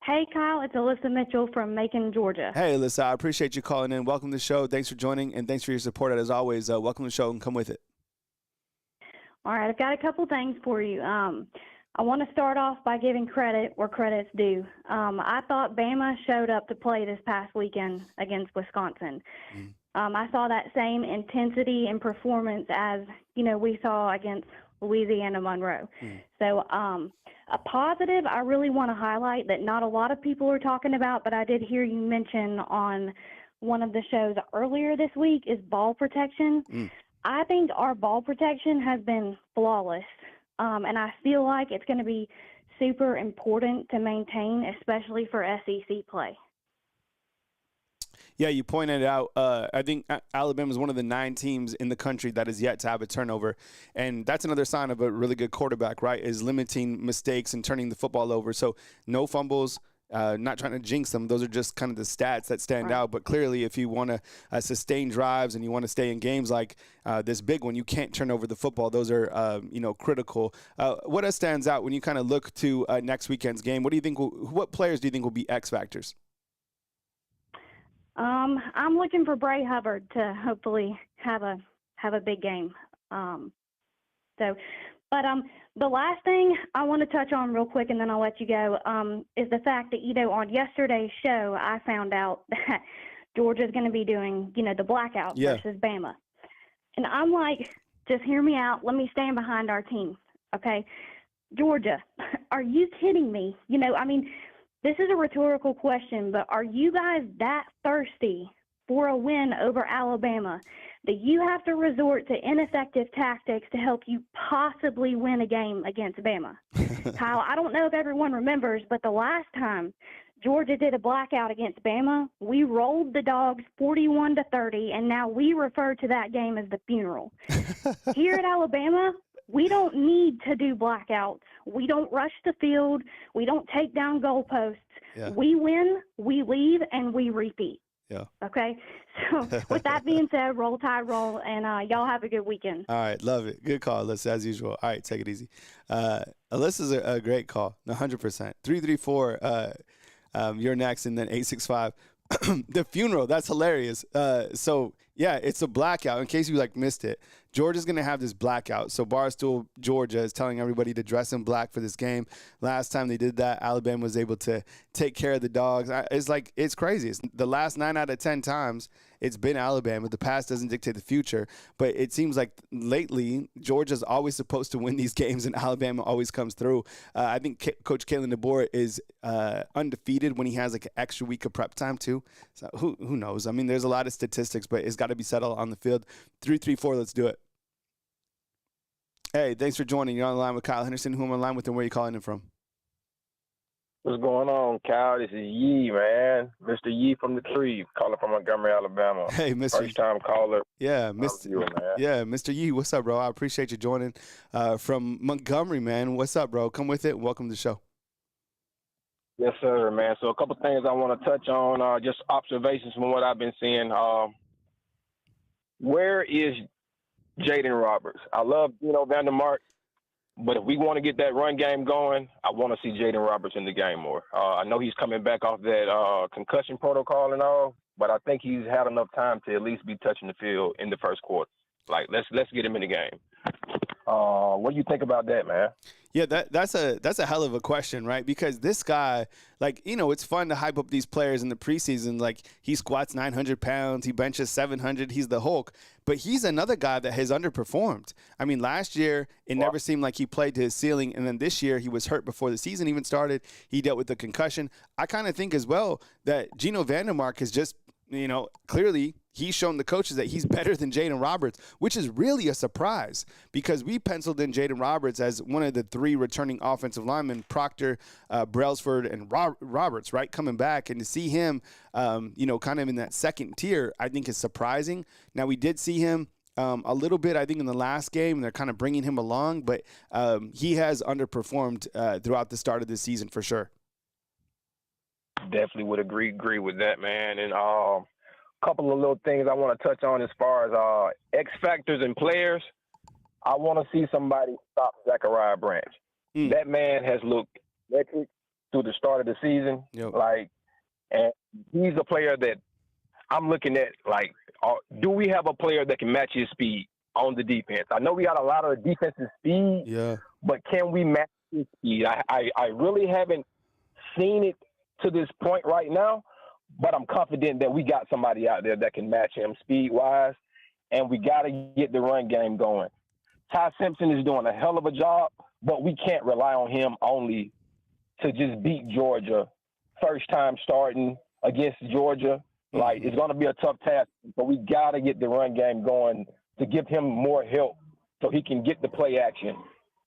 Speaker 4: Hey, Kyle. It's Alyssa Mitchell from Macon, Georgia.
Speaker 1: Hey, Alyssa. I appreciate you calling in. Welcome to the show. Thanks for joining, and thanks for your support. As always, welcome to the show and come with it.
Speaker 4: All right. I've got a couple things for you. I want to start off by giving credit where credit's due. I thought Bama showed up to play this past weekend against Wisconsin. I saw that same intensity and performance as, we saw against Louisiana Monroe. So a positive I really want to highlight that not a lot of people are talking about, but I did hear you mention on one of the shows earlier this week is ball protection. I think our ball protection has been flawless, and I feel like it's going to be super important to maintain, especially for SEC play.
Speaker 1: Yeah, you pointed out, I think Alabama is one of the 9 teams in the country that is yet to have a turnover. And that's another sign of a really good quarterback, right, is limiting mistakes and turning the football over. So no fumbles, not trying to jinx them. Those are just kind of the stats that stand out. But clearly, if you want to sustain drives and you want to stay in games like this big one, you can't turn over the football. Those are, critical. What else stands out when you kind of look to next weekend's game? What do you think? What players do you think will be X factors?
Speaker 4: I'm looking for Bray Hubbard to hopefully have a big game. The last thing I want to touch on real quick, and then I'll let you go, is the fact that, on yesterday's show, I found out that Georgia's going to be doing, the blackout versus Bama. And I'm like, just hear me out. Let me stand behind our team, okay? Georgia, are you kidding me? This is a rhetorical question, but are you guys that thirsty for a win over Alabama that you have to resort to ineffective tactics to help you possibly win a game against Bama? Kyle, I don't know if everyone remembers, but the last time Georgia did a blackout against Bama, we rolled the Dogs 41-30, and now we refer to that game as the funeral. Here at Alabama, we don't need to do blackouts. We don't rush the field. We don't take down goalposts. Yeah. We win, we leave, and we repeat.
Speaker 1: Yeah.
Speaker 4: Okay? So with that being said, roll Tide, roll, and y'all have a good weekend.
Speaker 1: All right. Love it. Good call, Alyssa, as usual. All right. Take it easy. Alyssa's a great call. 100%. 334, you're next, and then 865. The funeral. That's hilarious. So, yeah, it's a blackout. In case you missed it, Georgia's going to have this blackout. So Barstool Georgia is telling everybody to dress in black for this game. Last time they did that, Alabama was able to take care of the Dogs. It's crazy. It's the last 9 out of 10 times it's been Alabama. The past doesn't dictate the future, but it seems like lately Georgia's always supposed to win these games, and Alabama always comes through. I think Coach Kalen DeBoer is undefeated when he has an extra week of prep time too. So who knows? I mean, there's a lot of statistics, but it's got to be settled on the field. 334, let's do it. Hey, thanks for joining. You're on the line with Kyle Henderson. Who am I on the line with, and where are you calling in from?
Speaker 5: What's going on, Kyle? This is Yee, man. Mr. Yee from the tree, calling from Montgomery, Alabama.
Speaker 1: Hey, Mr.
Speaker 5: First-time caller.
Speaker 1: Yeah, Mr. Yee, what's up, bro? I appreciate you joining from Montgomery, man. What's up, bro? Come with it. Welcome to the show.
Speaker 5: Yes, sir, man. So a couple things I want to touch on, just observations from what I've been seeing. Where is Jaden Roberts? I love, Vandermark, but if we want to get that run game going, I want to see Jaden Roberts in the game more. I know he's coming back off that concussion protocol and all, but I think he's had enough time to at least be touching the field in the first quarter. Let's get him in the game. What do you think about that, man?
Speaker 1: Yeah, that's a hell of a question, right? Because this guy, it's fun to hype up these players in the preseason. He squats 900 pounds, he benches 700, he's the Hulk. But he's another guy that has underperformed. I mean, last year, it never seemed like he played to his ceiling. And then this year, he was hurt before the season even started. He dealt with the concussion. I kind of think as well that Gino Vandermark is just, clearly he's shown the coaches that he's better than Jaden Roberts, which is really a surprise because we penciled in Jaden Roberts as one of the 3 returning offensive linemen, Proctor, Brailsford, and Roberts, right, coming back. And to see him, kind of in that second tier, I think is surprising. Now, we did see him a little bit, I think, in the last game, and they're kind of bringing him along, but he has underperformed throughout the start of this season for sure.
Speaker 5: Definitely would agree with that, man. And a couple of little things I want to touch on as far as X factors and players. I want to see somebody stop Zachariah Branch. That man has looked electric through the start of the season.
Speaker 1: Yep.
Speaker 5: And he's a player that I'm looking at. Do we have a player that can match his speed on the defense? I know we got a lot of defensive speed, but can we match his speed? I really haven't seen it to this point right now, but I'm confident that we got somebody out there that can match him speed-wise, and we got to get the run game going. Ty Simpson is doing a hell of a job, but we can't rely on him only to just beat Georgia first time starting against Georgia. Like, it's going to be a tough task, but we got to get the run game going to give him more help so he can get the play action.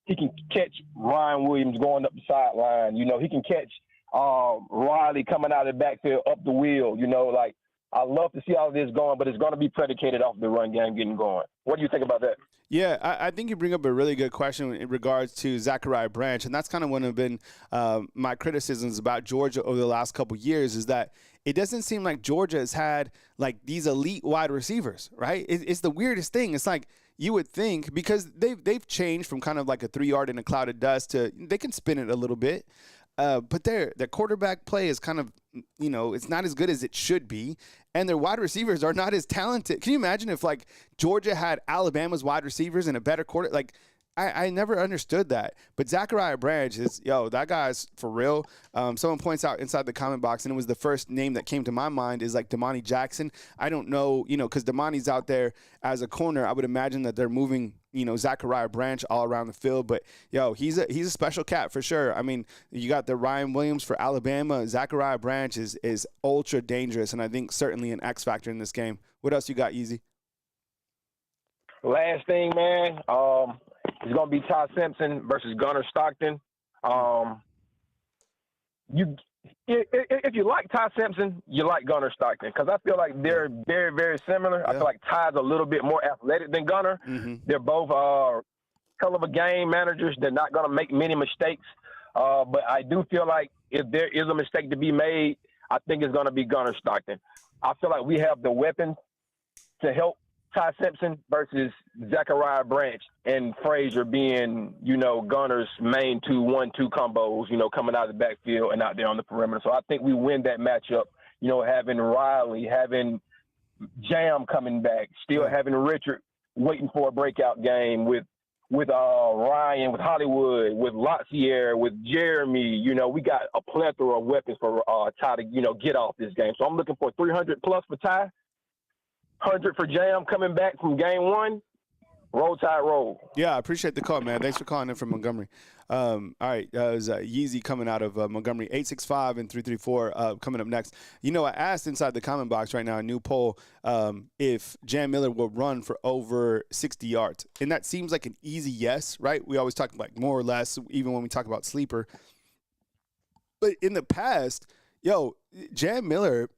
Speaker 5: He can catch Ryan Williams going up the sideline. You know, he can catch Riley coming out of the backfield up the wheel. You know, like, I love to see all of this going, but it's going to be predicated off the run game getting going. What do you think about that?
Speaker 1: Yeah, I think you bring up a really good question in regards to Zachariah Branch, and that's kind of one of been my criticisms about Georgia over the last couple of years is that it doesn't seem like Georgia has had like these elite wide receivers, right? It's the weirdest thing. It's like you would think because they've changed from kind of like a 3-yard in a cloud of dust to they can spin it a little bit. But their quarterback play is kind of, you know, it's not as good as it should be. And their wide receivers are not as talented. Can you imagine if, like, Georgia had Alabama's wide receivers and a better quarter? Like, I never understood that. But Zachariah Branch is, that guy's for real. Someone points out inside the comment box, and it was the first name that came to my mind is, like, Damani Jackson. I don't know, because Damani's out there as a corner. I would imagine that they're moving, Zachariah Branch all around the field. But, he's a special cat for sure. I mean, you got the Ryan Williams for Alabama. Zachariah Branch is ultra dangerous, and I think certainly an X factor in this game. What else you got, Yeezy?
Speaker 5: Last thing, man, it's going to be Ty Simpson versus Gunnar Stockton. If you like Ty Simpson, you like Gunnar Stockton because I feel like they're very, very similar. I feel like Ty's a little bit more athletic than Gunnar. Mm-hmm. They're both hell of a game managers. They're not going to make many mistakes. But I do feel like if there is a mistake to be made, I think it's going to be Gunnar Stockton. I feel like we have the weapons to help Ty Simpson versus Zachariah Branch and Frazier being, Gunnar's main 2-1-2 combos, coming out of the backfield and out there on the perimeter. So I think we win that matchup, having Riley, having Jam coming back, still having Richard waiting for a breakout game with Ryan, with Hollywood, with Latsier, with Jeremy. We got a plethora of weapons for Ty to, get off this game. So I'm looking for 300 plus for Ty. 100 for Jam coming back from game one. Roll Tide roll.
Speaker 1: Yeah, I appreciate the call, man. Thanks for calling in from Montgomery. All right, it was Yeezy coming out of Montgomery, 865 and 334 coming up next. I asked inside the comment box right now, a new poll, if Jam Miller will run for over 60 yards. And that seems like an easy yes, right? We always talk like more or less, even when we talk about sleeper. But in the past, Jam Miller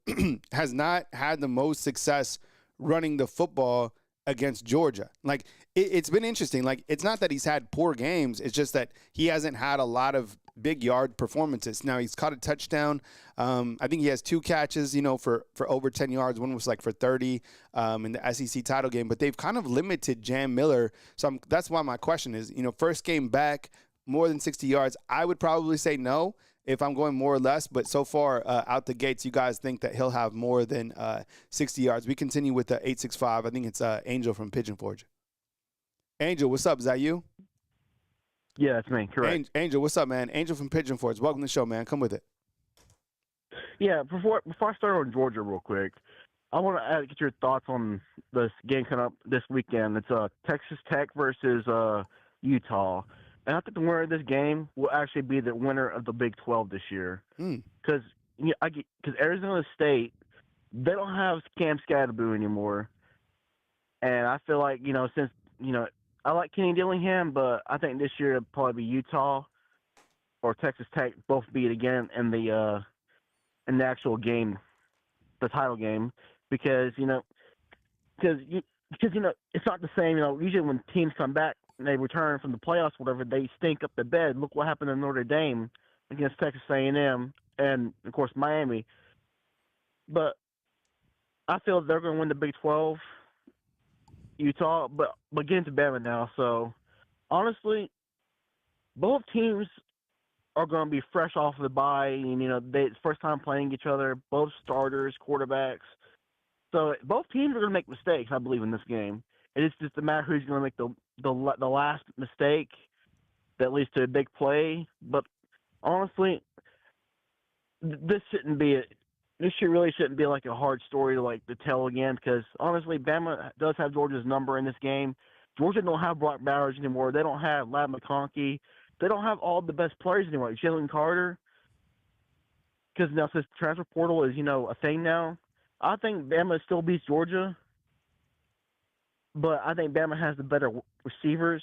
Speaker 1: has not had the most success running the football against Georgia. Like, it's been interesting. Like, it's not that he's had poor games. It's just that he hasn't had a lot of big yard performances. Now, he's caught a touchdown. I think he has 2 catches, for over 10 yards. One was like for 30 in the SEC title game. But they've kind of limited Jam Miller. So that's why my question is, first game back, more than 60 yards. I would probably say no if I'm going more or less, but so far out the gates, you guys think that he'll have more than 60 yards. We continue with the 865. I think it's Angel from Pigeon Forge. Angel, what's up? Is that you?
Speaker 6: Yeah, that's me. Correct.
Speaker 1: Angel, what's up, man? Angel from Pigeon Forge. Welcome to the show, man. Come with it.
Speaker 6: Yeah, before I start on Georgia real quick, I want to get your thoughts on this game coming up this weekend. It's Texas Tech versus Utah. And I think the winner of this game will actually be the winner of the Big 12 this year. Because Arizona State, they don't have Cam Scatterboo anymore. And I feel like, since, I like Kenny Dillingham, but I think this year it'll probably be Utah or Texas Tech both beat again in the actual game, the title game. Because it's not the same. Usually when teams come back, they return from the playoffs, whatever, they stink up the bed. Look what happened in Notre Dame against Texas A&M and, of course, Miami. But I feel they're going to win the Big 12, Utah, but get into Bama now. So, honestly, both teams are going to be fresh off the bye. And, it's first time playing each other, both starters, quarterbacks. So, both teams are going to make mistakes, I believe, in this game. It's just a matter who's going to make the last mistake that leads to a big play. But honestly, this really shouldn't be like a hard story to tell again, because honestly, Bama does have Georgia's number in this game. Georgia don't have Brock Bowers anymore. They don't have Ladd McConkey. They don't have all the best players anymore. Like Jalen Carter, because now since transfer portal is a thing now, I think Bama still beats Georgia. But I think Bama has the better receivers,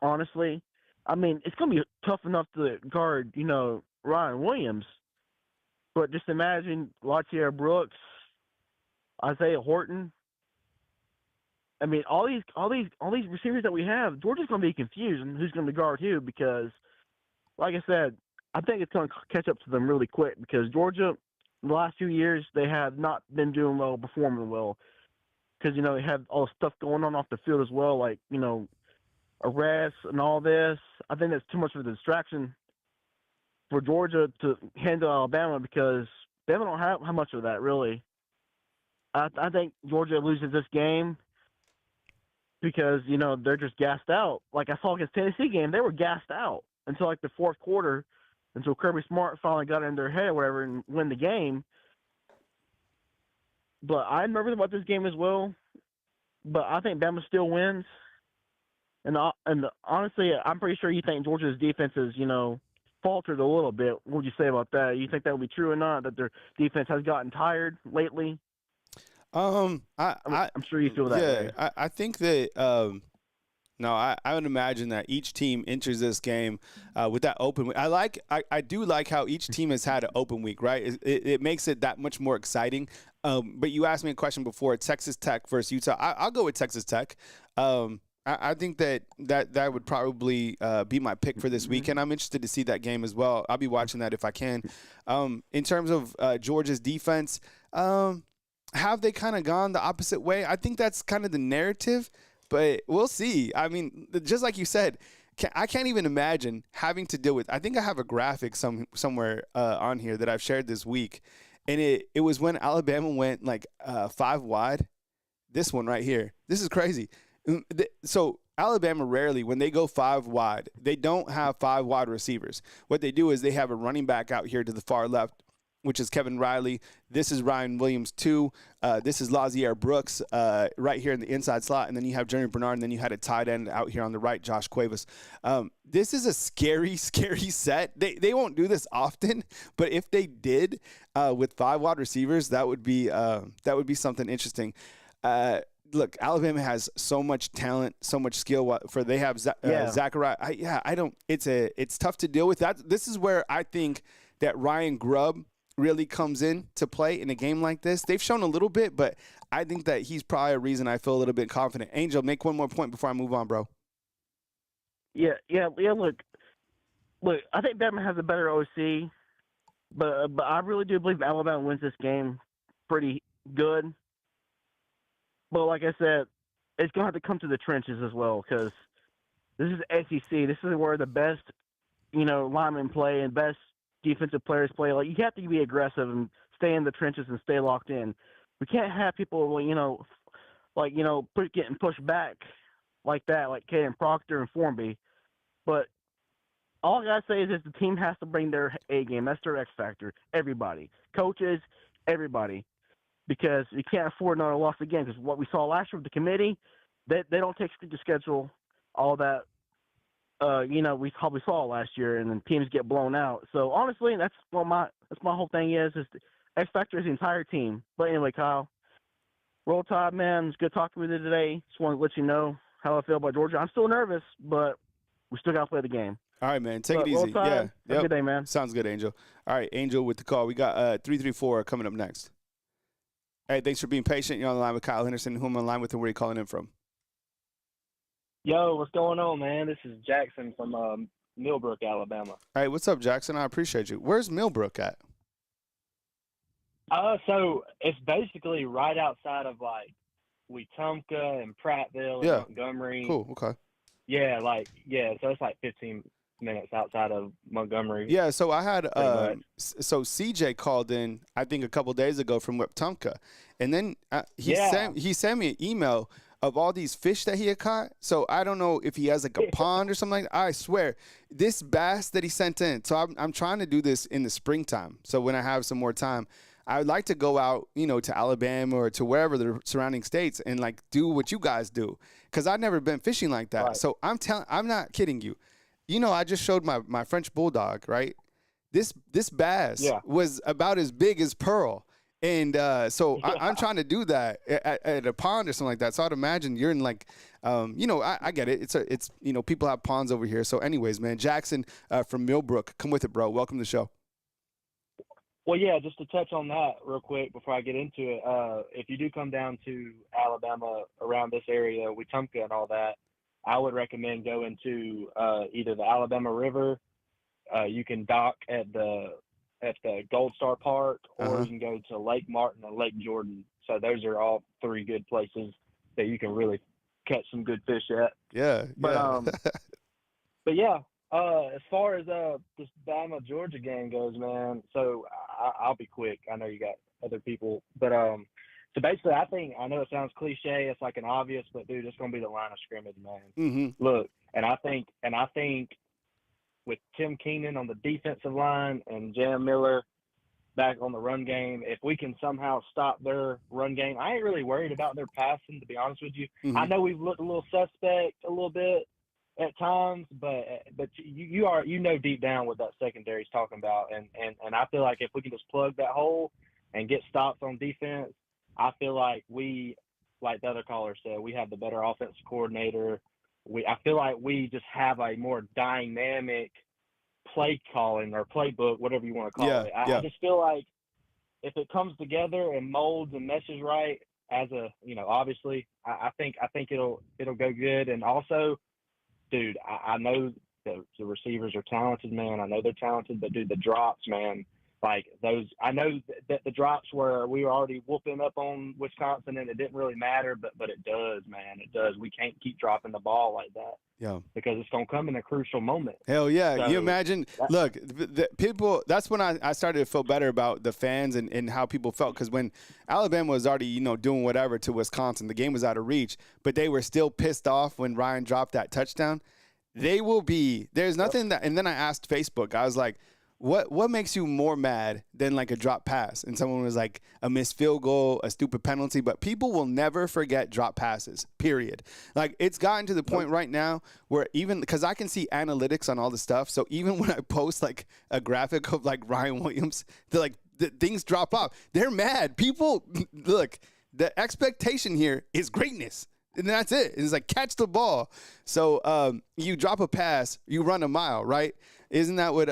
Speaker 6: honestly. I mean, it's going to be tough enough to guard, Ryan Williams. But just imagine Latair Brooks, Isaiah Horton. I mean, all these receivers that we have, Georgia's going to be confused on who's going to guard who because, like I said, I think it's going to catch up to them really quick because Georgia, the last few years, they have not been doing well, performing well. Because, they have all the stuff going on off the field as well, like, arrests and all this. I think that's too much of a distraction for Georgia to handle Alabama because Bama don't have how much of that, really. I think Georgia loses this game because, they're just gassed out. Like I saw against Tennessee game, they were gassed out until, like, the fourth quarter, until Kirby Smart finally got in their head or whatever and win the game. But I'm nervous about this game as well. But I think Bama still wins. And honestly, I'm pretty sure you think Georgia's defense is, faltered a little bit. What would you say about that? You think that would be true or not, that their defense has gotten tired lately? I'm sure you feel that way.
Speaker 1: I think that no, I would imagine that each team enters this game with that open week. I do like how each team has had an open week, right? It makes it that much more exciting. But you asked me a question before, Texas Tech versus Utah. I'll go with Texas Tech. I think that would probably be my pick for this weekend. I'm interested to see that game as well. I'll be watching that if I can. In terms of Georgia's defense, have they kind of gone the opposite way? I think that's kind of the narrative, but we'll see. I mean, just like you said, I can't even imagine having to deal with – I think I have a graphic somewhere on here that I've shared this week, and it was when Alabama went like 5 wide. This one right here. This is crazy. So Alabama rarely, when they go 5 wide, they don't have 5 wide receivers. What they do is they have a running back out here to the far left, which is Kevin Riley. This is Ryan Williams, too. This is Lazier Brooks right here in the inside slot. And then you have Jeremy Bernard, and then you had a tight end out here on the right, Josh Cuevas. This is a scary, scary set. They won't do this often, but if they did with 5 wide receivers, that would be something interesting. Look, Alabama has so much talent, so much skill. They have Zachariah. It's tough to deal with that. This is where I think that Ryan Grubb really comes in to play in a game like this. They've shown a little bit, but I think that he's probably a reason I feel a little bit confident. Angel, make one more point before I move on, bro.
Speaker 6: Yeah. Look, I think Bama has a better OC, but I really do believe Alabama wins this game pretty good. But like I said, it's going to have to come to the trenches as well because this is SEC. This is where the best, linemen play and best defensive players play. Like, you have to be aggressive and stay in the trenches and stay locked in. We can't have people, getting pushed back like that, like Caden Proctor and Formby. But all I got to say is the team has to bring their A game. That's their X factor. Everybody. Coaches, everybody. Because you can't afford another loss again. Because what we saw last year with the committee, they don't take the schedule, all that. We probably saw last year, and then teams get blown out. So honestly, that's my whole thing is the X factor is the entire team. But anyway, Kyle, Roll Tide, man. It's good talking with you today. Just want to let you know how I feel about Georgia. I'm still nervous, but we still got to play the game.
Speaker 1: All right, man. Take it easy.
Speaker 6: Roll Tide. Have a good day, man.
Speaker 1: Sounds good, Angel. All right, Angel with the call. We got 334 coming up next. Hey, thanks for being patient. You're on the line with Kyle Henderson. Who am I on the line with and where are you calling in from?
Speaker 7: Yo, what's going on, man? This is Jackson from Millbrook, Alabama.
Speaker 1: Hey, what's up, Jackson? I appreciate you. Where's Millbrook at?
Speaker 7: So it's basically right outside of, like, Wetumpka and Prattville and Montgomery.
Speaker 1: Cool, okay.
Speaker 7: Yeah, so it's like 15 minutes outside of Montgomery.
Speaker 1: Yeah, so I had so CJ called in I think a couple days ago from Wetumpka, and then he sent me an email of all these fish that he had caught. So I don't know if he has like a pond or something like that. I swear, this bass that he sent in. So I'm trying to do this in the springtime. So when I have some more time, I would like to go out, to Alabama or to wherever the surrounding states and like do what you guys do, because I've never been fishing like that.
Speaker 7: Right.
Speaker 1: So I'm not kidding you. I just showed my French bulldog, right? This bass was about as big as Pearl. And so I'm trying to do that at a pond or something like that. So I'd imagine you're in like, I get it. It's people have ponds over here. So anyways, man, Jackson from Millbrook, come with it, bro. Welcome to the show.
Speaker 7: Well, yeah, just to touch on that real quick before I get into it, if you do come down to Alabama around this area, Wetumpka and all that, I would recommend going to either the Alabama River. You can dock at the Gold Star Park, or you can go to Lake Martin and Lake Jordan. So those are all three good places that you can really catch some good fish at.
Speaker 1: Yeah.
Speaker 7: But yeah, as far as this Bama Georgia game goes, man. So I'll be quick. I know you got other people, but so basically, I know it sounds cliche. It's like an obvious, but dude, it's gonna be the line of scrimmage, man.
Speaker 1: Mm-hmm.
Speaker 7: Look, and I think with Tim Keenan on the defensive line and Jam Miller back on the run game, if we can somehow stop their run game, I ain't really worried about their passing, to be honest with you.
Speaker 1: Mm-hmm.
Speaker 7: I know we've looked a little suspect a little bit at times, but you know deep down what that secondary is talking about, and I feel like if we can just plug that hole and get stops on defense, I feel like we, like the other caller said, we have the better offensive coordinator. I feel like we just have a more dynamic play calling or playbook, whatever you want to call it. I just feel like if it comes together and molds and meshes right, as obviously, I think it'll go good. And also, dude, I know the receivers are talented, man. I know they're talented, but dude, the drops, man. Like those, I know that the drops where we were already whooping up on Wisconsin and it didn't really matter, but it does, man. It does. We can't keep dropping the ball like that.
Speaker 1: Yeah.
Speaker 7: Because it's going to come in a crucial moment.
Speaker 1: Hell yeah.
Speaker 7: So,
Speaker 1: you imagine, look, the people, that's when I started to feel better about the fans and how people felt. Because when Alabama was already, doing whatever to Wisconsin, the game was out of reach, but they were still pissed off when Ryan dropped that touchdown. They will be, there's nothing that, and then I asked Facebook, I was like, What makes you more mad than like a drop pass? And someone was like a missed field goal, a stupid penalty, but people will never forget drop passes, period. Like it's gotten to the point right now where even, because I can see analytics on all the stuff. So even when I post like a graphic of like Ryan Williams, they're like, things drop off. They're mad. People, look, the expectation here is greatness. And that's it. It's like catch the ball. So you drop a pass, you run a mile, right? Isn't that what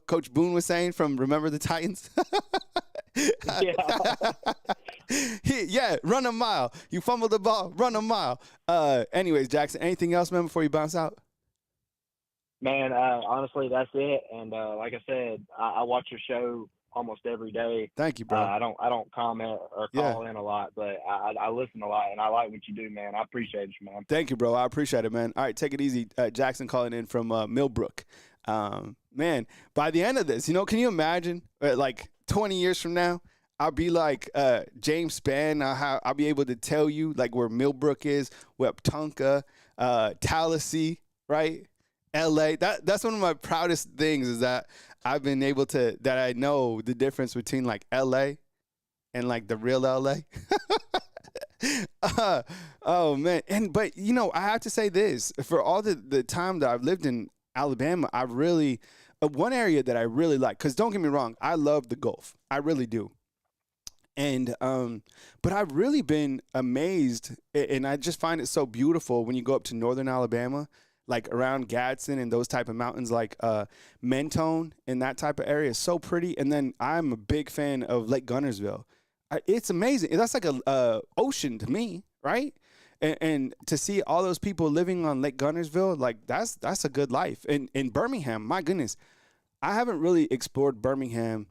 Speaker 1: Coach Boone was saying from Remember the Titans? Yeah, run a mile. You fumble the ball, run a mile. Anyways, Jackson, anything else, man, before you bounce out?
Speaker 7: Man, honestly, that's it. And like I said, I watch your show almost every day.
Speaker 1: Thank you, bro.
Speaker 7: I don't comment or call in a lot, but I listen a lot, and I like what you do, man. I appreciate you, man.
Speaker 1: Thank you, bro. I appreciate it, man. All right, take it easy. Jackson calling in from Millbrook. Man, by the end of this, can you imagine, like 20 years from now, I'll be like James Spann. I'll be able to tell you like where Millbrook is, Wetumpka, Tallahassee, right? LA. That's one of my proudest things is that I've been able to, that I know the difference between like LA and like the real LA. Oh man. But I have to say this, for all the time that I've lived in Alabama, I really, one area that I really like, because don't get me wrong, I love the Gulf. I really do. And, but I've really been amazed, and I just find it so beautiful when you go up to northern Alabama, like around Gadsden and those type of mountains, like Mentone and that type of area is so pretty. And then I'm a big fan of Lake Guntersville. It's amazing. That's like a ocean to me, right? And to see all those people living on Lake Guntersville, like that's a good life. And in Birmingham, my goodness, I haven't really explored Birmingham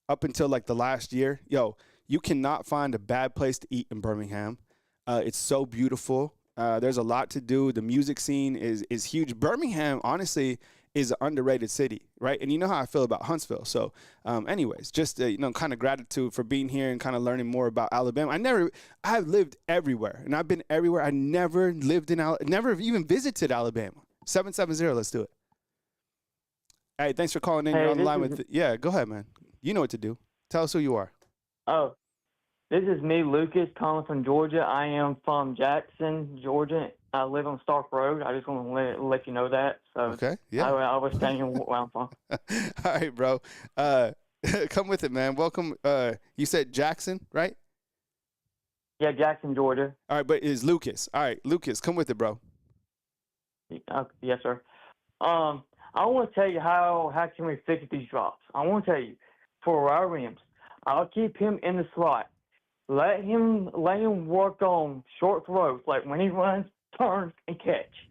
Speaker 1: up until like the last year. Yo, you cannot find a bad place to eat in Birmingham. It's so beautiful. There's a lot to do. The music scene is huge. Birmingham, honestly, is an underrated city, right? And you know how I feel about Huntsville. So anyways, just, kind of gratitude for being here and kind of learning more about Alabama. I've lived everywhere, and I've been everywhere. I never even visited Alabama. 770, let's do it. Hey, thanks for calling in. You're on the line with, go ahead, man. You know what to do. Tell us who you are.
Speaker 8: Oh, this is me, Lucas, calling from Georgia. I am from Jackson, Georgia. I live on Stark Road. I just want to let you know that. So
Speaker 1: Okay. Yeah.
Speaker 8: I was saying where I'm from.
Speaker 1: All right, bro. Come with it, man. Welcome. You said Jackson, right?
Speaker 8: Yeah, Jackson, Georgia.
Speaker 1: All right, but it's Lucas. All right, Lucas, come with it, bro.
Speaker 8: Yes, sir. I want to tell you how can we fix these drops. I want to tell you, for our Williams, I'll keep him in the slot. Let him work on short throws, like when he runs, turns, and catch.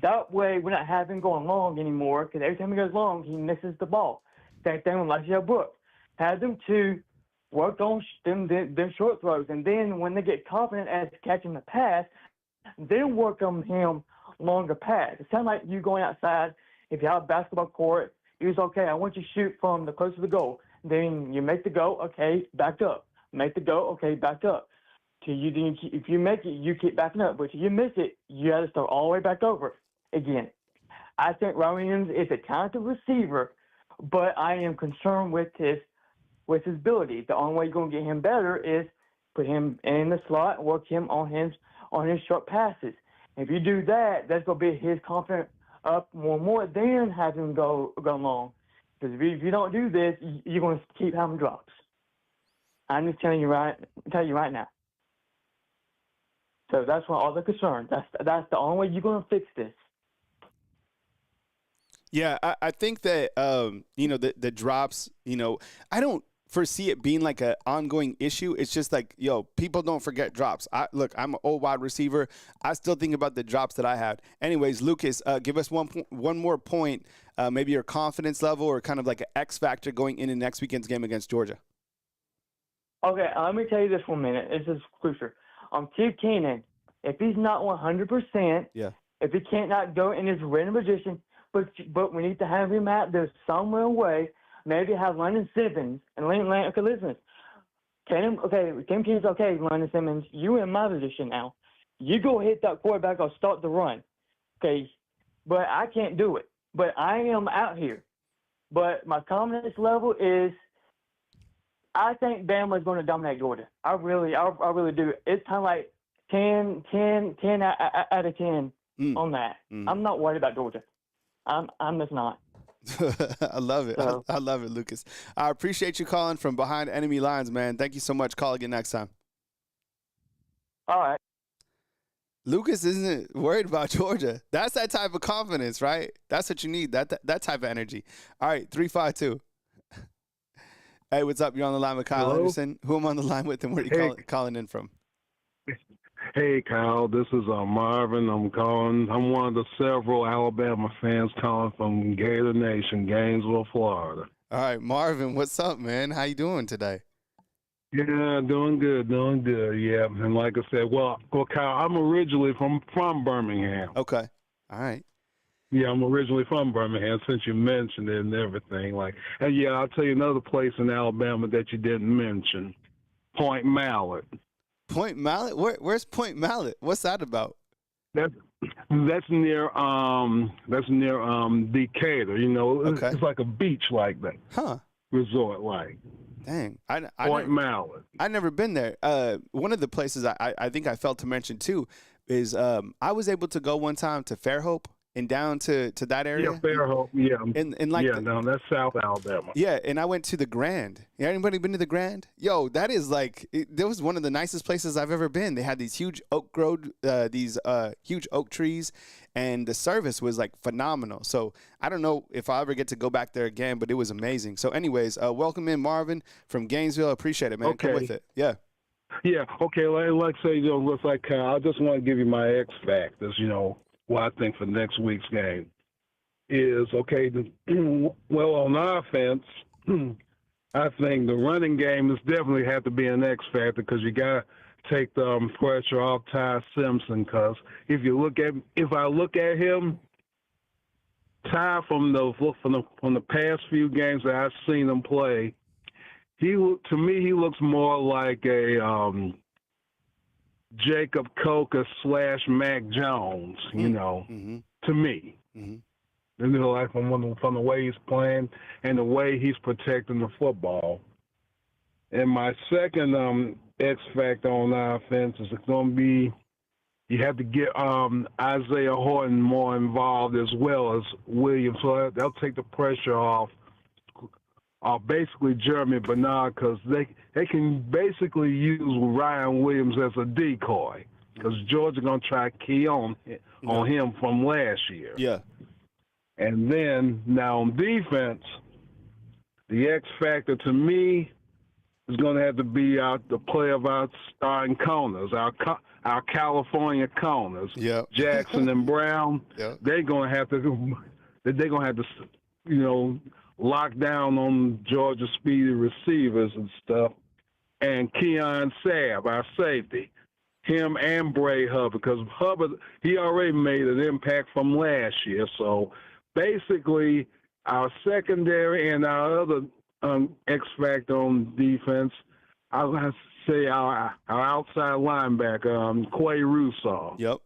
Speaker 8: That way, we're not having him going long anymore, because every time he goes long, he misses the ball. Same thing with Elijah Brooks. Have them to work on them short throws, and then when they get confident as catching the pass, then work on him longer pass. It sounds like you going outside. If you have a basketball court, you just, okay, I want you to shoot from the close to the goal. Then you make the go, okay, back up. Make the go, okay, back up. If you make it, you keep backing up. But if you miss it, you got to start all the way back over again. I think Williams is a talented receiver, but I am concerned with his ability. The only way you're going to get him better is put him in the slot, work him on his short passes. If you do that, that's going to be his confidence up more than have him go long. Because if you don't do this, you're going to keep having drops. I'm just telling you right now. So that's why all the concerns. That's the only way you're going to fix this.
Speaker 1: Yeah, I think that the drops. I don't foresee it being like an ongoing issue. It's just like, people don't forget drops. I'm an old wide receiver. I still think about the drops that I had. Anyways, Lucas, give us one more point, maybe your confidence level or kind of like an X factor going into next weekend's game against Georgia.
Speaker 8: Okay, let me tell you this for a minute. This is crucial. Keith Keenan, if he's not 100%, if he can't not go in his random position, but we need to have him out there somewhere away. Maybe have London Simmons and okay, listen. Tim Keenan's okay, London Simmons. You in my position now. You go hit that quarterback or start the run. Okay, but I can't do it. But I am out here. But my confidence level is, I think Bama is going to dominate Georgia. I really do. It's kind of like 10 out of 10 on that. I'm not worried about Georgia. I'm just not.
Speaker 1: I love it. So, I love it, Lucas. I appreciate you calling from behind enemy lines, man. Thank you so much. Call again next time.
Speaker 8: All right.
Speaker 1: Lucas isn't worried about Georgia. That's that type of confidence, right? That's what you need, that type of energy. All right, 352. Hey, what's up? You're on the line with Kyle Anderson. Who am I on the line with, and where are you calling in from?
Speaker 9: Hey, Kyle. This is Marvin. I'm calling. I'm one of the several Alabama fans calling from Gator Nation, Gainesville, Florida.
Speaker 1: All right, Marvin, what's up, man? How you doing today?
Speaker 9: Yeah, doing good. Yeah, and like I said, well, Kyle, I'm originally from Birmingham.
Speaker 1: Okay. All right.
Speaker 9: Yeah, I'm originally from Birmingham, since you mentioned it and everything. And yeah, I'll tell you another place in Alabama that you didn't mention, Point Mallet.
Speaker 1: Point Mallet? Where's Point Mallet? What's that about?
Speaker 9: That's near Decatur.
Speaker 1: Okay.
Speaker 9: It's like a beach like that.
Speaker 1: Huh.
Speaker 9: Resort like.
Speaker 1: Dang.
Speaker 9: Point Mallet.
Speaker 1: I've never been there. One of the places I think I failed to mention too is I was able to go one time to Fairhope and down to that area.
Speaker 9: Yeah, Fairhope. Yeah.
Speaker 1: And
Speaker 9: that's South Alabama.
Speaker 1: Yeah, and I went to the Grand. Anybody been to the Grand? Yo, that is that was one of the nicest places I've ever been. They had these huge oak huge oak trees, and the service was phenomenal. So I don't know if I'll ever get to go back there again, but it was amazing. So anyways, welcome in Marvin from Gainesville. Appreciate it, man.
Speaker 9: Okay.
Speaker 1: Come with it. Yeah.
Speaker 9: Yeah. Okay. Like say, looks like I just want to give you my X factors. What I think for next week's game is, okay, well, on offense, I think the running game is definitely have to be an X factor because you got to take the pressure off Ty Simpson. Because if I look at him, Ty from the past few games that I've seen him play, to me he looks more like a Jacob Coker / Mac Jones,
Speaker 1: Mm-hmm.
Speaker 9: to me.
Speaker 1: Mm-hmm.
Speaker 9: From the way he's playing and the way he's protecting the football. And my second X factor on offense is going to be you have to get Isaiah Horton more involved as well as Williams. So they'll take the pressure off basically Jeremy Bernard, because they can basically use Ryan Williams as a decoy, because Georgia going to try to key on him from last year.
Speaker 1: Yeah.
Speaker 9: And then now on defense, the X factor to me is going to have to be the play of our starting corners, our California corners.
Speaker 1: Yeah.
Speaker 9: Jackson and Brown.
Speaker 1: Yeah.
Speaker 9: They're going to have to, lock down on Georgia speedy receivers and stuff. And Keon Sabb, our safety, him and Bray Hubbard, because Hubbard, he already made an impact from last year. So basically, our secondary and our other X factor on defense, I would have to say our outside linebacker, Quay Russo.
Speaker 1: Yep.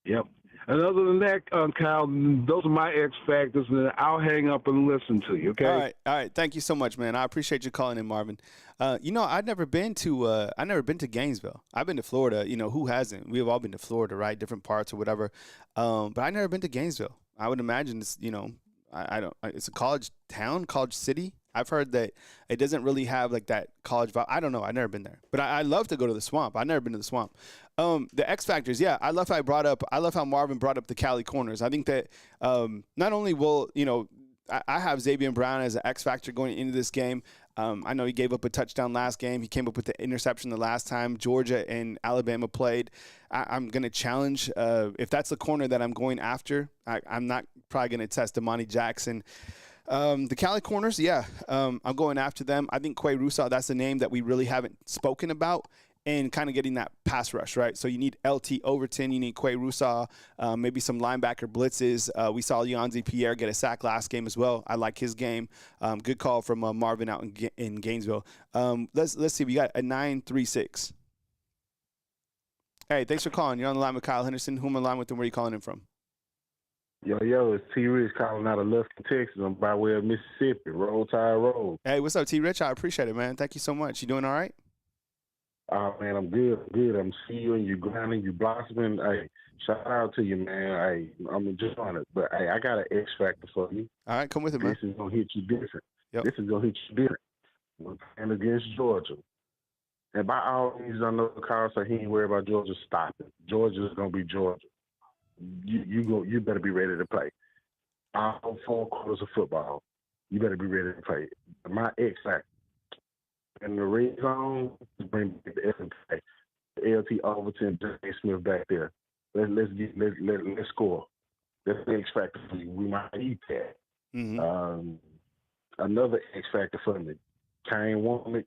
Speaker 9: Yep. And other than that, Kyle, those are my X factors, and I'll hang up and listen to you, okay?
Speaker 1: All right. Thank you so much, man. I appreciate you calling in, Marvin. I've never been to Gainesville. I've been to Florida. Who hasn't? We've all been to Florida, right? Different parts or whatever. But I've never been to Gainesville. I would imagine it's, it's a college town, college city. I've heard that it doesn't really have like that college vibe. I don't know. I've never been there, but I love to go to the Swamp. I've never been to the Swamp. The X factors, yeah. I love how Marvin brought up the Cali corners. I think that not only will I have Xavier Brown as an X factor going into this game. I know he gave up a touchdown last game. He came up with the interception the last time Georgia and Alabama played. I'm going to challenge if that's the corner that I'm going after. I'm not probably going to test Amani Jackson. The Cali corners, yeah, I'm going after them. I think Quay Russo, that's a name that we really haven't spoken about, and kind of getting that pass rush, right? So you need LT Overton, you need Quay Russo, maybe some linebacker blitzes. We saw Leonzi Pierre get a sack last game as well. I like his game. Good call from Marvin out in Gainesville. Let's see, we got a 936. Hey, thanks for calling. You're on the line with Kyle Henderson. Who am I on the line with, and where are you calling in from?
Speaker 10: Yo, it's T. Rich calling out of Lufkin, Texas. I'm by way of Mississippi, Roll Tide Road.
Speaker 1: Hey, what's up, T. Rich? I appreciate it, man. Thank you so much. You doing all right?
Speaker 10: Man, I'm good. I'm seeing you and you grinding, you blossoming. Hey, shout out to you, man. Hey, I'm enjoying it. But, hey, I got an X factor for you.
Speaker 1: All right, come with it, man.
Speaker 10: This is going to hit you different.
Speaker 1: Yep.
Speaker 10: This is going to hit you different. We're playing against Georgia. And by all means, I know Carl said he ain't worried about Georgia stopping. Georgia's going to be Georgia. You better be ready to play. All 4 quarters of football, you better be ready to play. My X factor in the red zone is bring back the F and LT Overton, J. Smith back there. Let's score. That's the X factor for you. We might eat that.
Speaker 1: Mm-hmm.
Speaker 10: Another X factor for me, Kane Womack.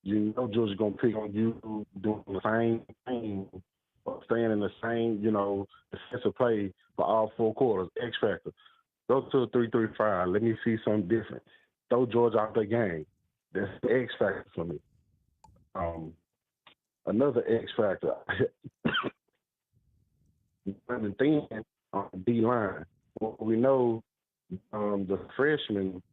Speaker 10: You know Georgia's gonna pick on you doing the same thing. Staying in the same, defensive play for all 4 quarters. X factor. Go to a 3-3-5. Let me see something different. Throw Georgia out the game. That's the X factor for me. Another X factor. Running thin on the D line. Well, we know the freshman.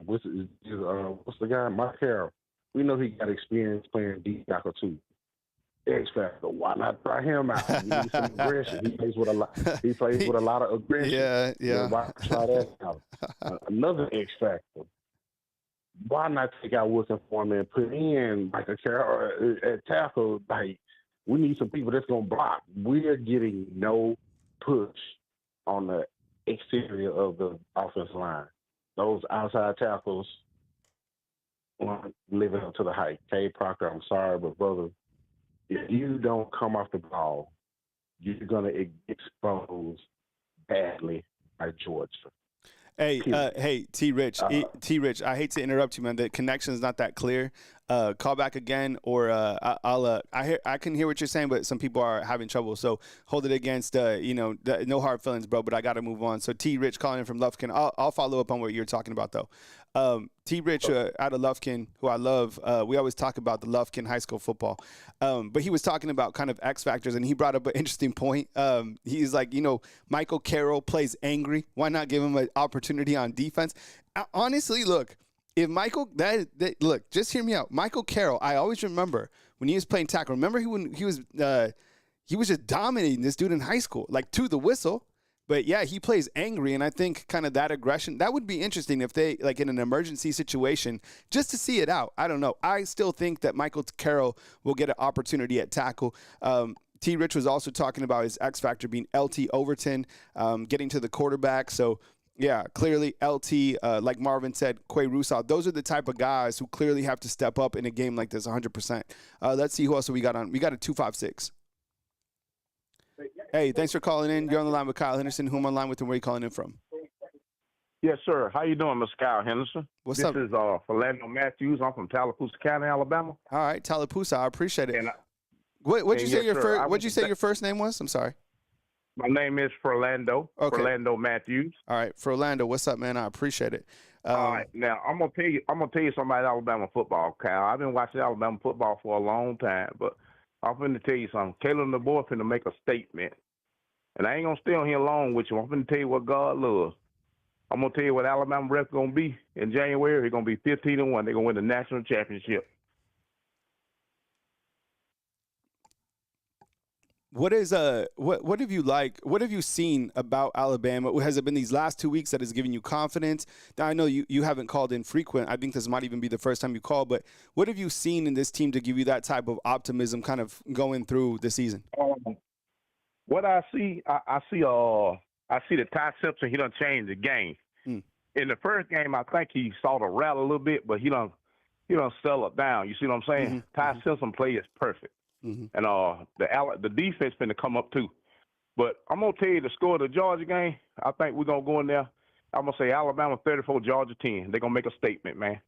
Speaker 10: What's the guy? Mike Carroll. We know he got experience playing D tackle too. X factor. Why not try him out? He needs some aggression. He plays with a lot of aggression.
Speaker 1: Yeah.
Speaker 10: Why not try that out? Another X factor. Why not take out Wilson Foreman and put in like a Carroll at tackle? Like, we need some people that's gonna block. We're getting no push on the exterior of the offensive line. Those outside tackles aren't living up to the hype. Cade Proctor, I'm sorry, but brother, if you don't come off the ball, you're going to expose badly by Georgia.
Speaker 1: Hey, T. Rich. T. Rich, I hate to interrupt you, man. The connection is not that clear. Call back again, or I can hear what you're saying, but some people are having trouble. So hold it against, no hard feelings, bro. But I got to move on. So T. Rich calling in from Lufkin. I'll follow up on what you're talking about, though. T. Rich out of Lufkin, who I love. We always talk about the Lufkin high school football, but he was talking about kind of X factors, and he brought up an interesting point. He's like, Michael Carroll plays angry. Why not give him an opportunity on defense? Honestly, look, if Michael look, just hear me out. Michael Carroll, I always remember when he was playing tackle. Remember when he was just dominating this dude in high school, like to the whistle. But yeah, he plays angry, and I think kind of that aggression, that would be interesting if they, like in an emergency situation, just to see it out. I don't know. I still think that Michael Carroll will get an opportunity at tackle. T. Rich was also talking about his X factor being LT Overton, getting to the quarterback. So yeah, clearly LT, like Marvin said, Quay Russaw, those are the type of guys who clearly have to step up in a game like this 100%. Let's see who else we got on. We got a 256. Hey, thanks for calling in. You're on the line with Kyle Henderson. Who am I on the line with and where are you calling in from?
Speaker 10: Yes, sir. How you doing, Mr. Kyle Henderson?
Speaker 1: What's
Speaker 10: this
Speaker 1: up?
Speaker 10: This is Philando Matthews. I'm from Tallapoosa County, Alabama.
Speaker 1: All right, Tallapoosa. I appreciate it.
Speaker 10: And
Speaker 1: What'd you say
Speaker 10: yes,
Speaker 1: What'd you say your first name was? I'm sorry.
Speaker 10: My name is Philando.
Speaker 1: Okay.
Speaker 10: Philando Matthews.
Speaker 1: All right, for Orlando, what's up, man? I appreciate it.
Speaker 10: All right, now I'm gonna tell you something about Alabama football, Kyle. I've been watching Alabama football for a long time, but I'm finna tell you something. Caleb DeBoer finna make a statement. And I ain't going to stay on here long with you. I'm going to tell you what God loves. I'm going to tell you what Alabama record going to be in January. They're going to be 15-1. They're going to win the national championship.
Speaker 1: What have you seen about Alabama? Has it been these last 2 weeks that has given you confidence? Now, I know you haven't called in frequent. I think this might even be the first time you called, but what have you seen in this team to give you that type of optimism kind of going through the season?
Speaker 10: What I see that Ty Simpson, he done changed the game. In the first game, I think he saw the rattle a little bit, but he done settle it down. You see what I'm saying?
Speaker 1: Mm-hmm.
Speaker 10: Ty Simpson play is perfect.
Speaker 1: Mm-hmm.
Speaker 10: And the defense finna come up too. But I'm gonna tell you the score of the Georgia game. I think we're gonna go in there. I'm gonna say Alabama 34, Georgia 10. They're gonna make a statement, man.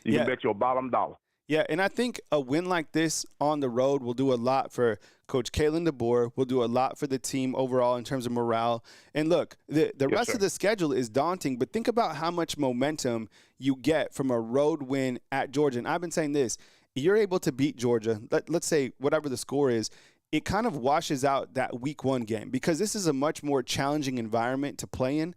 Speaker 10: You can bet your bottom dollar.
Speaker 1: Yeah, and I think a win like this on the road will do a lot for Coach Kalen DeBoer, will do a lot for the team overall in terms of morale. And look, the rest of the schedule is daunting, but think about how much momentum you get from a road win at Georgia. And I've been saying this, you're able to beat Georgia, let's say whatever the score is, it kind of washes out that week one game because this is a much more challenging environment to play in.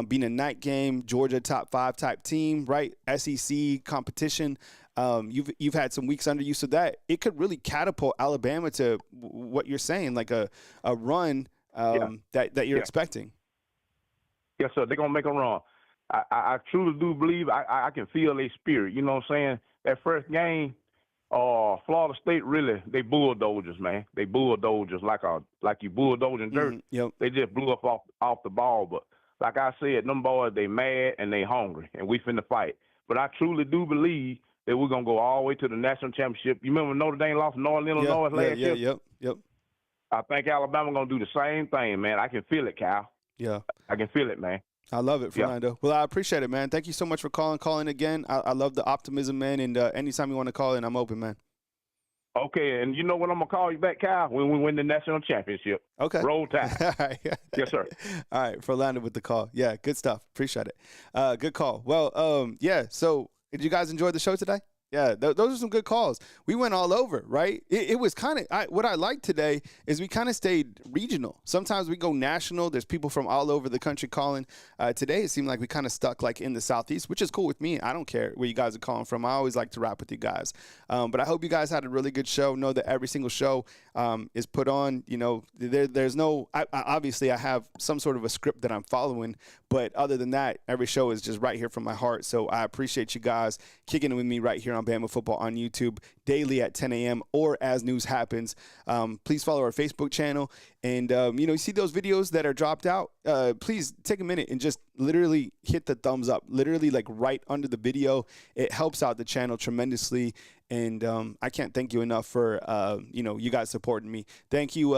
Speaker 1: Being a night game, Georgia top 5 type team, right? SEC competition. You've had some weeks under you, so that it could really catapult Alabama to what you're saying, like a run that you're expecting.
Speaker 10: Yes, sir. They're gonna make a run. I truly do believe. I can feel their spirit. You know what I'm saying? That first game, Florida State really they bulldozers, man. They bulldozers like you bulldozing dirt.
Speaker 1: Mm-hmm. Yep.
Speaker 10: They just blew up off the ball. But like I said, them boys they mad and they hungry, and we finna fight. But I truly do believe that we're gonna go all the way to the national championship. You remember Notre Dame lost to Northern Illinois last year?
Speaker 1: Yep.
Speaker 10: I think Alabama gonna do the same thing, man. I can feel it, Cal.
Speaker 1: Yeah.
Speaker 10: I can feel it, man.
Speaker 1: I love it, Fernando. Yeah. Well, I appreciate it, man. Thank you so much for calling again. I love the optimism, man. And anytime you want to call in, I'm open, man.
Speaker 10: Okay, and you know when I'm gonna call you back, Kyle? When we win the national championship.
Speaker 1: Okay.
Speaker 10: Roll Tide.
Speaker 1: All right.
Speaker 10: Yes, sir.
Speaker 1: All right, Fernando with the call. Yeah, good stuff. Appreciate it. Good call. Well, yeah. So, did you guys enjoy the show today? Yeah, those are some good calls. We went all over, right? It was kind of what I like today is we kind of stayed regional. Sometimes we go national. There's people from all over the country calling. Today it seemed like we kind of stuck like in the Southeast, which is cool with me. I don't care where you guys are calling from. I always like to rap with you guys. But I hope you guys had a really good show. Know that every single show is put on. You know, there's no. Obviously, I have some sort of a script that I'm following. But other than that, every show is just right here from my heart. So I appreciate you guys kicking it with me right here on Bama Football on YouTube daily at 10 a.m. or as news happens. Please follow our Facebook channel. And, you see those videos that are dropped out? Please take a minute and just literally hit the thumbs up, literally like right under the video. It helps out the channel tremendously. And I can't thank you enough for, you guys supporting me. Thank you,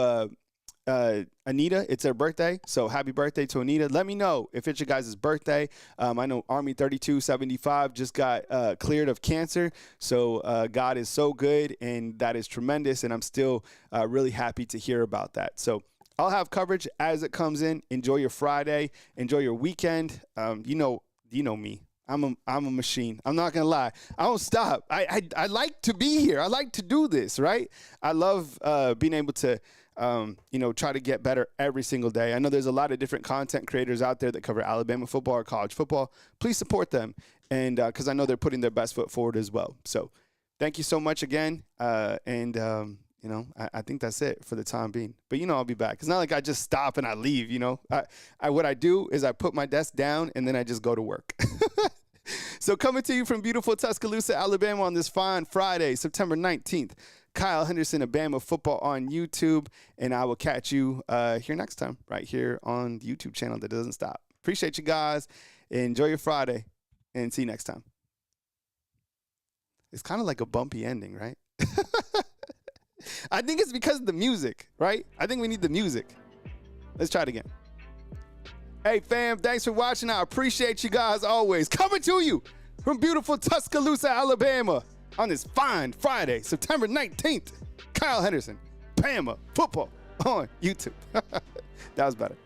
Speaker 1: Anita, it's her birthday, so happy birthday to Anita. Let me know if it's your guys' birthday. I know Army 3275 just got cleared of cancer, so God is so good, and that is tremendous, and I'm still really happy to hear about that. So I'll have coverage as it comes in. Enjoy your Friday. Enjoy your weekend. You know me. I'm a machine. I'm not gonna lie. I don't stop. I like to be here. I like to do this, right? I love being able to try to get better every single day. I know there's a lot of different content creators out there that cover Alabama football or college football. Please support them and because I know they're putting their best foot forward as well. So thank you so much again. You know, I think that's it for the time being. But, you know, I'll be back. It's not like I just stop and I leave, you know. What I do is I put my desk down and then I just go to work. So coming to you from beautiful Tuscaloosa, Alabama on this fine Friday, September 19th, Kyle Henderson of Bama Football on YouTube. And I will catch you here next time right here on the YouTube channel that doesn't stop. Appreciate you guys. Enjoy your Friday and see you next time. It's kind of like a bumpy ending, right? I think it's because of the music, right? I think we need the music. Let's try it again. Hey, fam, thanks for watching. I appreciate you guys always. Coming to you from beautiful Tuscaloosa, Alabama on this fine Friday, September 19th. Kyle Henderson, Bama Football on YouTube. That was better.